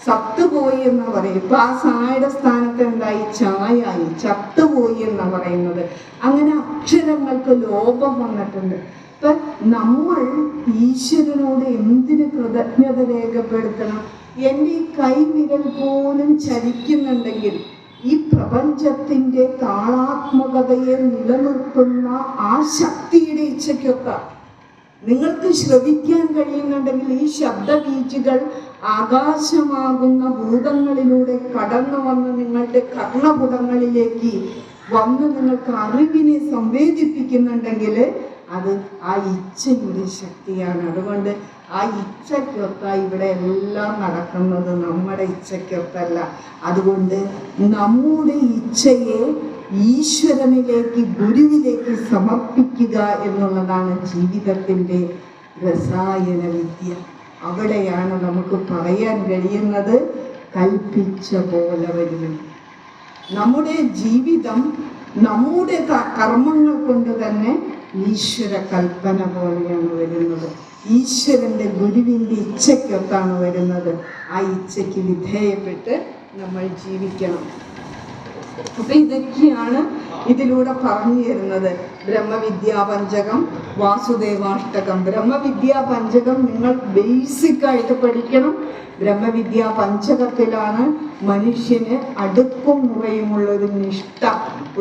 സത്തുപോയി എന്ന് പറയും. ഇപ്പൊ ആ സായുടെ സ്ഥാനത്ത് എന്തായി? ചായായി. ചത്തുപോയി എന്നാ പറയുന്നത്. അങ്ങനെ അക്ഷരങ്ങൾക്ക് ലോപം വന്നിട്ടുണ്ട്. ഇപ്പൊ നമ്മൾ ഈശ്വരനോട് എന്തിന് കൃതജ്ഞത രേഖപ്പെടുത്തണം? എൻ്റെ ഈ കൈവിരൽ പോലും ചലിക്കുന്നുണ്ടെങ്കിൽ ഈ പ്രപഞ്ചത്തിന്റെ താളാത്മകതയെ നിലനിർത്തുന്ന ആ ശക്തിയുടെ ഇച്ഛയ്ക്കൊത്ത നിങ്ങൾക്ക് ശ്രവിക്കാൻ കഴിയുന്നുണ്ടെങ്കിൽ ഈ ശബ്ദവീചികൾ ആകാശമാകുന്ന ഭൂതങ്ങളിലൂടെ കടന്നു വന്ന് നിങ്ങളുടെ കർണപുടങ്ങളിലേക്ക് വന്ന് നിങ്ങൾക്ക് അറിവിനെ സംവേദിപ്പിക്കുന്നുണ്ടെങ്കിൽ അത് ആ ഇച്ഛയുടെ ശക്തിയാണ്. അതുകൊണ്ട് ആ ഇച്ഛയ്ക്കൊത്ത ഇവിടെ എല്ലാം നടക്കുന്നത്, നമ്മുടെ ഇച്ഛയ്ക്കൊത്തല്ല. അതുകൊണ്ട് നമ്മുടെ ഇച്ഛയെ ഈശ്വരനിലേക്ക്, ഗുരുവിലേക്ക് സമർപ്പിക്കുക എന്നുള്ളതാണ് ജീവിതത്തിൻ്റെ രസായന വിദ്യ. അവിടെയാണ് നമുക്ക് പറയാൻ കഴിയുന്നത് കൽപ്പിച്ച പോലെ വരുന്നു. നമ്മുടെ ജീവിതം നമ്മുടെ കർമ്മങ്ങൾ കൊണ്ട് തന്നെ ഈശ്വര കൽപ്പന പോലെയാണ് വരുന്നത്. ഈശ്വരൻ്റെ ഗുരുവിൻ്റെ ഇച്ഛയ്ക്കൊത്താണ് വരുന്നത്. ആ ഇച്ഛയ്ക്ക് വിധേയപ്പെട്ട് നമ്മൾ ജീവിക്കണം. അപ്പൊ ഇതൊക്കെയാണ് ഇതിലൂടെ പറഞ്ഞു തരുന്നത്. ബ്രഹ്മവിദ്യാപഞ്ചകം, വാസുദേവാഷ്ടകം. ബ്രഹ്മവിദ്യാപഞ്ചകം നിങ്ങൾ ബേസിക്കായിട്ട് പഠിക്കണം. ബ്രഹ്മവിദ്യാപഞ്ചകത്തിലാണ് മനുഷ്യന് അടുക്കും മുറയുമുള്ളൊരു നിഷ്ഠ,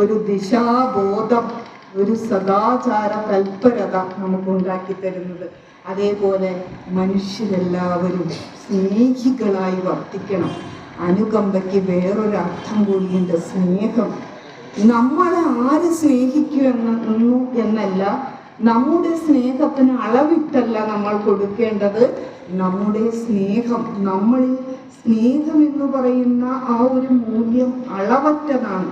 ഒരു ദിശാബോധം, ഒരു സദാചാര തൽപരത നമുക്ക് ഉണ്ടാക്കി തരുന്നത്. അതേപോലെ മനുഷ്യരെല്ലാവരും സ്നേഹികളായി വർത്തിക്കണം. അനുകമ്പയ്ക്ക് വേറൊരർത്ഥം കൂടിയുണ്ട്, സ്നേഹം. നമ്മളെ ആര് സ്നേഹിക്കുന്നു എന്നല്ല, നമ്മുടെ സ്നേഹത്തിന് അളവിട്ടല്ല നമ്മൾ കൊടുക്കേണ്ടത്. നമ്മുടെ സ്നേഹം, നമ്മളിൽ സ്നേഹം എന്ന് പറയുന്ന ആ ഒരു മൂല്യം അളവറ്റതാണ്.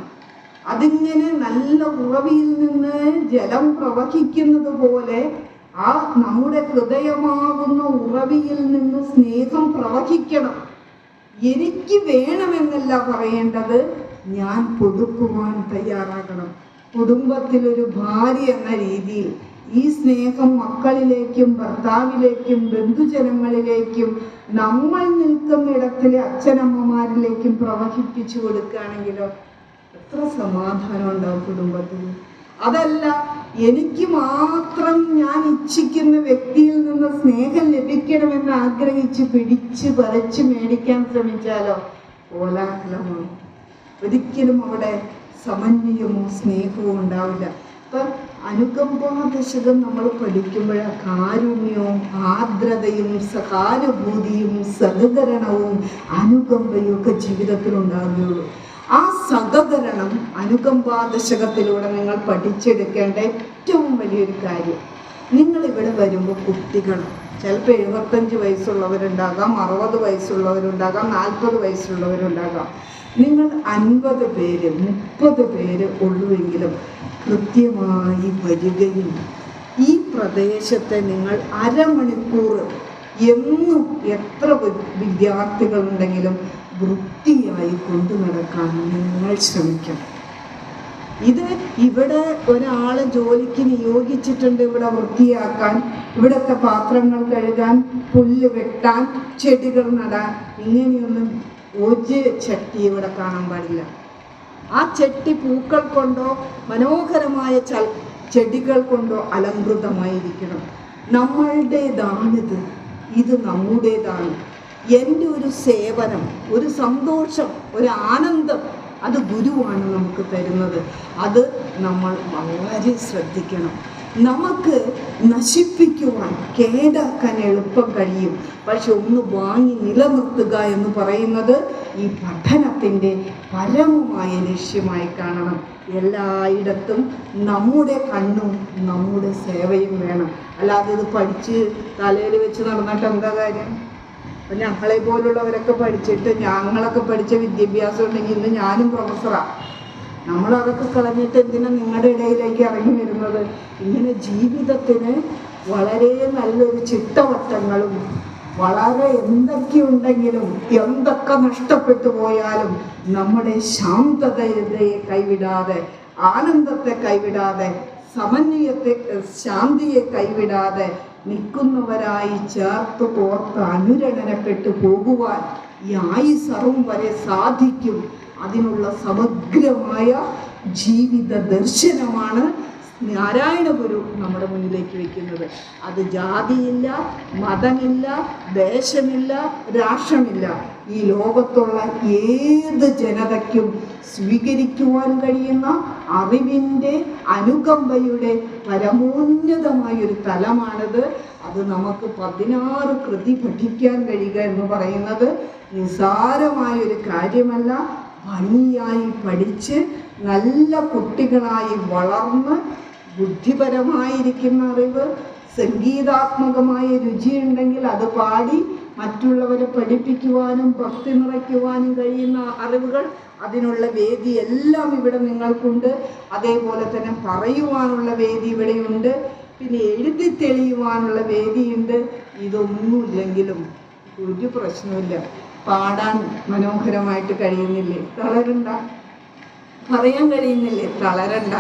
അതിങ്ങനെ നല്ല ഉറവിയിൽ നിന്ന് ജലം പ്രവഹിക്കുന്നത് പോലെ ആ നമ്മുടെ ഹൃദയമാകുന്ന ഉറവിയിൽ നിന്ന് സ്നേഹം പ്രവഹിക്കണം. എനിക്ക് വേണമെന്നല്ല പറയേണ്ടത്, ഞാൻ കൊടുക്കുവാൻ തയ്യാറാകണം. കുടുംബത്തിലൊരു ഭാര്യ എന്ന രീതിയിൽ ഈ സ്നേഹം മക്കളിലേക്കും ഭർത്താവിലേക്കും ബന്ധുജനങ്ങളിലേക്കും നമ്മൾ നിൽക്കുന്നിടത്തിലെ അച്ഛനമ്മമാരിലേക്കും പ്രവഹിപ്പിച്ചു കൊടുക്കുകയാണെങ്കിലോ എത്ര സമാധാനം ഉണ്ടാവും കുടുംബത്തിൽ. അതല്ല, എനിക്ക് മാത്രം ഞാൻ ഇച്ഛിക്കുന്ന വ്യക്തിയിൽ നിന്ന് സ്നേഹം ലഭിക്കണമെന്ന് ആഗ്രഹിച്ച് പിടിച്ച് പറിച്ച് മേടിക്കാൻ ശ്രമിച്ചാലോ കോലാഹലമാണ്. ഒരിക്കലും അവിടെ സമന്വയമോ സ്നേഹവും ഉണ്ടാവില്ല. അപ്പം അനുകമ്പാദശകം നമ്മൾ പഠിക്കുമ്പോൾ കാരുണ്യവും ആർദ്രതയും സഹാനുഭൂതിയും സഹകരണവും അനുകമ്പയും ഒക്കെ ജീവിതത്തിൽ ഉണ്ടാകുകയുള്ളൂ. ആ സഹകരണം അനുകമ്പാദശകത്തിലൂടെ നിങ്ങൾ പഠിച്ചെടുക്കേണ്ട ഏറ്റവും വലിയൊരു കാര്യം. നിങ്ങളിവിടെ വരുമ്പോൾ കുട്ടികൾ ചിലപ്പോൾ 75 വയസ്സുള്ളവരുണ്ടാകാം, 60 വയസ്സുള്ളവരുണ്ടാകാം, 40 വയസ്സുള്ളവരുണ്ടാകാം. നിങ്ങൾ 50 പേര് 30 പേര് ഉള്ളുവെങ്കിലും കൃത്യമായി വരികയും ഈ പ്രദേശത്തെ നിങ്ങൾ അരമണിക്കൂർ എന്നും എത്ര വിദ്യാർത്ഥികളുണ്ടെങ്കിലും വൃത്തിയായി കൊണ്ടു നടക്കാൻ നിങ്ങൾ ശ്രമിക്കണം. ഇവിടെ ഒരാളെ ജോലിക്ക് നിയോഗിച്ചിട്ടുണ്ട്, ഇവിടെ വൃത്തിയാക്കാൻ, ഇവിടുത്തെ പാത്രങ്ങൾ കഴുകാൻ, പുല്ല് വെട്ടാൻ, ചെടികൾ നടാൻ. ഇങ്ങനെയൊന്നും ഒരു ചട്ടി ഇവിടെ കാണാൻ പാടില്ല. ആ ചട്ടി പൂക്കൾ കൊണ്ടോ മനോഹരമായ ചെടികൾ കൊണ്ടോ അലങ്കൃതമായിരിക്കണം. നമ്മളുടേതാണിത്, ഇത് നമ്മുടേതാണ്. എൻ്റെ ഒരു സേവനം, ഒരു സന്തോഷം, ഒരു ആനന്ദം അത് ഗുരുവാണ് നമുക്ക് തരുന്നത്. അത് നമ്മൾ വളരെ ശ്രദ്ധിക്കണം. നമുക്ക് നശിപ്പിക്കുവാൻ, കേടാക്കാൻ എളുപ്പം കഴിയും. പക്ഷെ ഒന്ന് വാങ്ങി നിലനിർത്തുക എന്ന് പറയുന്നത് ഈ പഠനത്തിൻ്റെ പരമമായ ലക്ഷ്യമായി കാണണം. എല്ലായിടത്തും നമ്മുടെ കണ്ണും നമ്മുടെ സേവയും വേണം. അല്ലാതെ ഇത് പഠിച്ച് തലയിൽ വെച്ച് നടന്നിട്ട് എന്താ കാര്യം? അപ്പം ഞങ്ങളെ പോലുള്ളവരൊക്കെ പഠിച്ചിട്ട്, ഞങ്ങളൊക്കെ പഠിച്ച വിദ്യാഭ്യാസം ഉണ്ടെങ്കിൽ ഇന്ന് ഞാനും പ്രൊഫസറാണ്. നമ്മളതൊക്കെ കളഞ്ഞിട്ട് എന്തിനാ നിങ്ങളുടെ ഇടയിലേക്ക് ഇറങ്ങി വരുന്നത്? ഇങ്ങനെ ജീവിതത്തിന് വളരെ നല്ലൊരു ചിട്ടവട്ടങ്ങളും വളരെ എന്തൊക്കെയുണ്ടെങ്കിലും എന്തൊക്കെ നഷ്ടപ്പെട്ടു പോയാലും നമ്മുടെ ശാന്തതയെ കൈവിടാതെ, ആനന്ദത്തെ കൈവിടാതെ, സമന്വയത്തെ, ശാന്തിയെ കൈവിടാതെ നിൽക്കുന്നവരായി ചേർത്ത് കോർത്ത് അനുരണനപ്പെട്ടു പോകുവാൻ ഈ ആയുസ്സറും വരെ സാധിക്കും. അതിനുള്ള സമഗ്രമായ ജീവിത ദർശനമാണ് നാരായണ ഗുരു നമ്മുടെ മുന്നിലേക്ക് വയ്ക്കുന്നത്. അത് ജാതിയില്ല, മതമില്ല, ദേശമില്ല, രാഷ്ട്രമില്ല. ഈ ലോകത്തുള്ള ഏത് ജനതയ്ക്കും സ്വീകരിക്കുവാൻ കഴിയുന്ന അറിവിൻ്റെ, അനുകമ്പയുടെ പരമോന്നതമായൊരു തലമാണിത്. അത് നമുക്ക് 16 കൃതി പഠിക്കാൻ കഴിയുക എന്ന് പറയുന്നത് നിസ്സാരമായൊരു കാര്യമല്ല. ഭംഗിയായി പഠിച്ച് നല്ല കുട്ടികളായി വളർന്ന് ബുദ്ധിപരമായിരിക്കുന്ന അറിവ്, സംഗീതാത്മകമായ രുചിയുണ്ടെങ്കിൽ അത് പാടി മറ്റുള്ളവരെ പഠിപ്പിക്കുവാനും ഭക്തി നിറയ്ക്കുവാനും കഴിയുന്ന അറിവുകൾ അതിനുള്ള വേദി എല്ലാം ഇവിടെ നിങ്ങൾക്കുണ്ട്. അതേപോലെ തന്നെ പറയുവാനുള്ള വേദി ഇവിടെയുണ്ട്. പിന്നെ എഴുതി തെളിയുവാനുള്ള വേദിയുണ്ട്. ഇതൊന്നുമില്ലെങ്കിലും ഒരു പ്രശ്നമില്ല. പാടാൻ മനോഹരമായിട്ട് കഴിയുന്നില്ലേ? തളരണ്ട. പറയാൻ കഴിയുന്നില്ലേ? തളരണ്ട.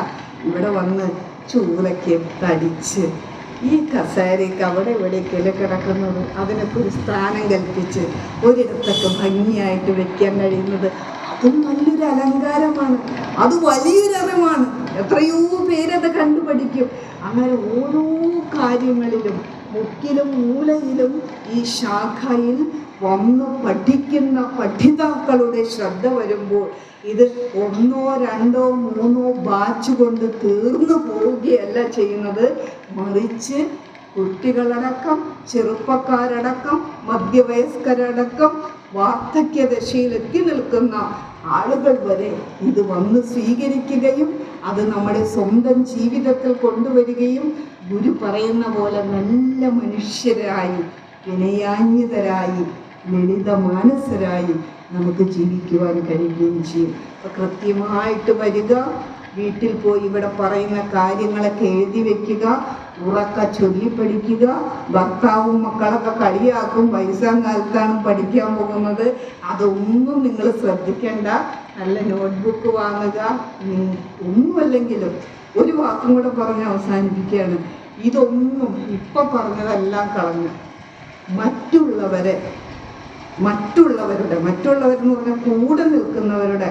ഇവിടെ വന്ന് ചൂലയ്ക്ക് തടിച്ച് ഈ കസേരയ്ക്ക് അവിടെ ഇവിടേക്കല്ലേ കിടക്കുന്നത്, അതിനൊക്കെ ഒരു സ്ഥാനം കൽപ്പിച്ച് ഒരിടത്തൊക്കെ ഭംഗിയായിട്ട് വെക്കാൻ കഴിയുന്നത് അതും നല്ലൊരു അലങ്കാരമാണ്. അത് വലിയൊരറിവാണ്. എത്രയോ പേരത് കണ്ടുപഠിക്കും. അങ്ങനെ ഓരോ കാര്യങ്ങളിലും മുക്കിലും മൂലയിലും ഈ ശാഖയിൽ വന്ന് പഠിക്കുന്ന പഠിതാക്കളുടെ ശ്രദ്ധ വരുമ്പോൾ ഇത് 1, 2, 3 ബാച്ച് കൊണ്ട് തീർന്നു പോവുകയല്ല ചെയ്യുന്നത്. മറിച്ച് കുട്ടികളടക്കം, ചെറുപ്പക്കാരടക്കം, മധ്യവയസ്കരടക്കം, വാർദ്ധക്യദശയിലെത്തി നിൽക്കുന്ന ആളുകൾ വരെ ഇത് വന്ന് സ്വീകരിക്കുകയും അത് നമ്മുടെ സ്വന്തം ജീവിതത്തിൽ കൊണ്ടുവരികയും ഗുരു പറയുന്ന പോലെ നല്ല മനുഷ്യരായി, വിനയാന്വിതരായി, ലളിത മാനസരായി നമുക്ക് ജീവിക്കുവാൻ കഴിയുകയും ചെയ്യും. അപ്പം കൃത്യമായിട്ട് വരിക, വീട്ടിൽ പോയി ഇവിടെ പറയുന്ന കാര്യങ്ങളൊക്കെ എഴുതി വെക്കുക, ഉറക്ക ചൊല്ലിപ്പഠിക്കുക. ഭർത്താവും മക്കളൊക്കെ കളിയാക്കും, വയസ്സാം കാലത്താണ് പഠിക്കാൻ പോകുന്നത്. അതൊന്നും നിങ്ങൾ ശ്രദ്ധിക്കേണ്ട. നല്ല നോട്ട്ബുക്ക് വാങ്ങുക. ഒന്നുമല്ലെങ്കിലും ഒരു വാക്കും കൂടെ പറഞ്ഞ് അവസാനിപ്പിക്കുകയാണ്. ഇതൊന്നും ഇപ്പം പറഞ്ഞതെല്ലാം കളഞ്ഞ് മറ്റുള്ളവരെന്ന് പറഞ്ഞാൽ കൂടെ നിൽക്കുന്നവരുടെ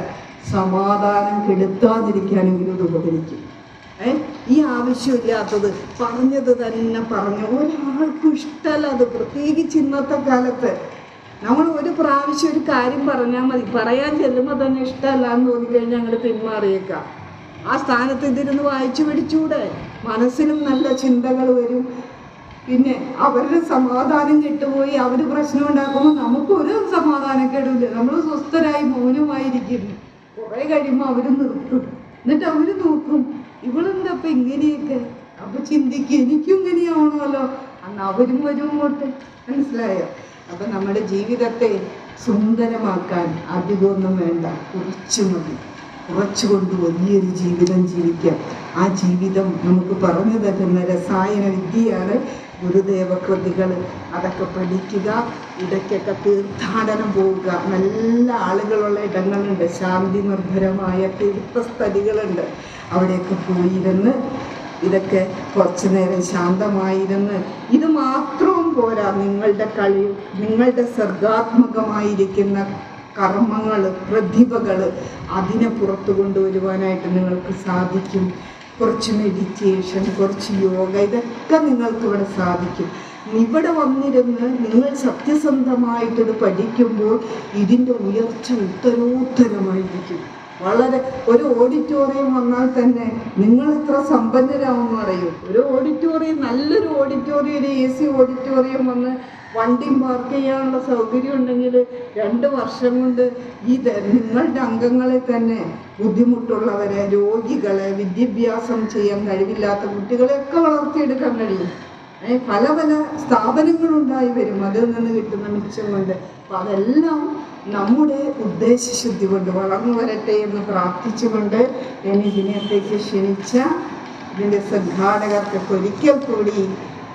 സമാധാനം കെടുത്താതിരിക്കാനെങ്കിലും ഇത് ഉപകരിക്കും. ഈ ആവശ്യമില്ലാത്തത് പറഞ്ഞത് തന്നെ പറഞ്ഞു ഒരാൾക്കും ഇഷ്ടമല്ല. അത് പ്രത്യേകിച്ച് ഇന്നത്തെ കാലത്ത് നമ്മൾ ഒരു പ്രാവശ്യം ഒരു കാര്യം പറഞ്ഞാൽ മതി, പറയാൻ ചെല്ലുമ്പോൾ തന്നെ ഇഷ്ടമല്ല എന്ന് തോന്നിക്കഴിഞ്ഞാൽ അങ്ങോട്ട് പിന്മാറിയേക്കാം. ആ സ്ഥാനത്ത് ഇതിരുന്ന് വായിച്ചു പിടിച്ചൂടെ? മനസ്സിനും നല്ല ചിന്തകൾ വരും. പിന്നെ അവരുടെ സമാധാനം കെട്ടുപോയി അവർ പ്രശ്നം ഉണ്ടാക്കുമ്പോൾ നമുക്കൊരു സമാധാനം കെടില്ല. നമ്മൾ സ്വസ്ഥരായി മൗനമായിരിക്കുന്നു. കുറേ കഴിയുമ്പോൾ അവർ നിർത്തും. എന്നിട്ട് അവർ നോക്കും, ഇവളെന്താ അപ്പം ഇങ്ങനെയൊക്കെ? അപ്പം ചിന്തിക്കും, എനിക്കും ഇങ്ങനെയാവണമല്ലോ. അന്ന് അവരും വരും ഇങ്ങോട്ട്. മനസ്സിലായോ? അപ്പം നമ്മുടെ ജീവിതത്തെ സുന്ദരമാക്കാൻ അധികമൊന്നും വേണ്ട, കുറച്ച് മതി. കുറച്ചുകൊണ്ട് വലിയൊരു ജീവിതം ജീവിക്കാം. ആ ജീവിതം നമുക്ക് പറഞ്ഞു തരുന്ന രസായന വിദ്യയാണ് ഗുരുദേവ കൃതികൾ. അതൊക്കെ പഠിക്കുക. ഇടയ്ക്കൊക്കെ തീർത്ഥാടനം പോവുക. നല്ല ആളുകളുള്ള ഇടങ്ങളുണ്ട്, ശാന്തി നിർഭരമായ തീർത്ഥസ്ഥലികളുണ്ട്. അവിടെയൊക്കെ പോയിരുന്ന് ഇതൊക്കെ കുറച്ചു നേരം ശാന്തമായിരുന്ന്, ഇത് മാത്രവും പോരാ, നിങ്ങളുടെ സർഗാത്മകമായിരിക്കുന്ന കർമ്മങ്ങൾ, പ്രതിഭകൾ അതിനെ പുറത്തു കൊണ്ടുവരുവാനായിട്ട് നിങ്ങൾക്ക് സാധിക്കും. കുറച്ച് മെഡിറ്റേഷൻ, കുറച്ച് യോഗ, ഇതൊക്കെ നിങ്ങൾക്ക് ഇവിടെ സാധിക്കും. ഇവിടെ വന്നിരുന്ന് നിങ്ങൾ സത്യസന്ധമായിട്ടിത് പഠിക്കുമ്പോൾ ഇതിൻ്റെ ഉയർച്ച ഉത്തരോത്തരമായിരിക്കും. വളരെ ഒരു ഓഡിറ്റോറിയം വന്നാൽ തന്നെ നിങ്ങൾ എത്ര സമ്പന്നരാമെന്ന് അറിയും. ഒരു ഓഡിറ്റോറിയം, നല്ലൊരു ഓഡിറ്റോറിയം, ഒരു AC ഓഡിറ്റോറിയം വന്ന് വണ്ടിയും പാർക്ക് ചെയ്യാനുള്ള സൗകര്യം ഉണ്ടെങ്കിൽ 2 വർഷം കൊണ്ട് നിങ്ങളുടെ അംഗങ്ങളെ തന്നെ, ബുദ്ധിമുട്ടുള്ളവരെ, രോഗികളെ, വിദ്യാഭ്യാസം ചെയ്യാൻ കഴിവില്ലാത്ത കുട്ടികളെയൊക്കെ വളർത്തിയെടുക്കാൻ കഴിയും. പല പല സ്ഥാപനങ്ങളുണ്ടായി വരും അതിൽ നിന്ന് കിട്ടുന്ന മിച്ചം കൊണ്ട്. അപ്പം അതെല്ലാം നമ്മുടെ ഉദ്ദേശശുദ്ധി കൊണ്ട് വളർന്നു വരട്ടെ എന്ന് പ്രാർത്ഥിച്ചുകൊണ്ട് ഇതിനകത്തേക്ക് ക്ഷണിച്ച ഇതിൻ്റെ സംഘാടകർക്ക് ഒരിക്കൽ കൂടി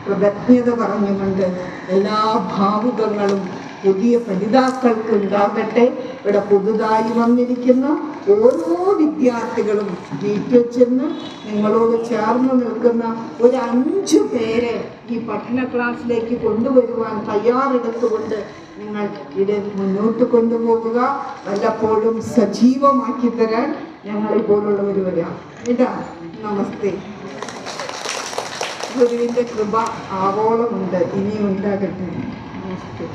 കൃതജ്ഞത പറഞ്ഞുകൊണ്ട് എല്ലാ ഭാവുകങ്ങളും പുതിയ പഠിതാക്കൾക്ക് ഉണ്ടാകട്ടെ. ഇവിടെ പുതുതായി വന്നിരിക്കുന്ന ഓരോ വിദ്യാർത്ഥികളും വീട്ടിൽ ചെന്ന് നിങ്ങളോട് ചേർന്ന് നിൽക്കുന്ന ഒരു 5 പേരെ ഈ പഠന ക്ലാസ്സിലേക്ക് കൊണ്ടുവരുവാൻ തയ്യാറെടുത്തുകൊണ്ട് നിങ്ങൾ ഇത് മുന്നോട്ട് കൊണ്ടുപോകുക. വല്ലപ്പോഴും സജീവമാക്കി തരാൻ ഞങ്ങളെപ്പോലുള്ളവർ വരാം. ഇതാ, നമസ്തേ. ഗുരുവിൻ്റെ കൃപ ആവോളമുണ്ട്, ഇനിയും ഉണ്ടാകട്ടെ. നമസ്തേ.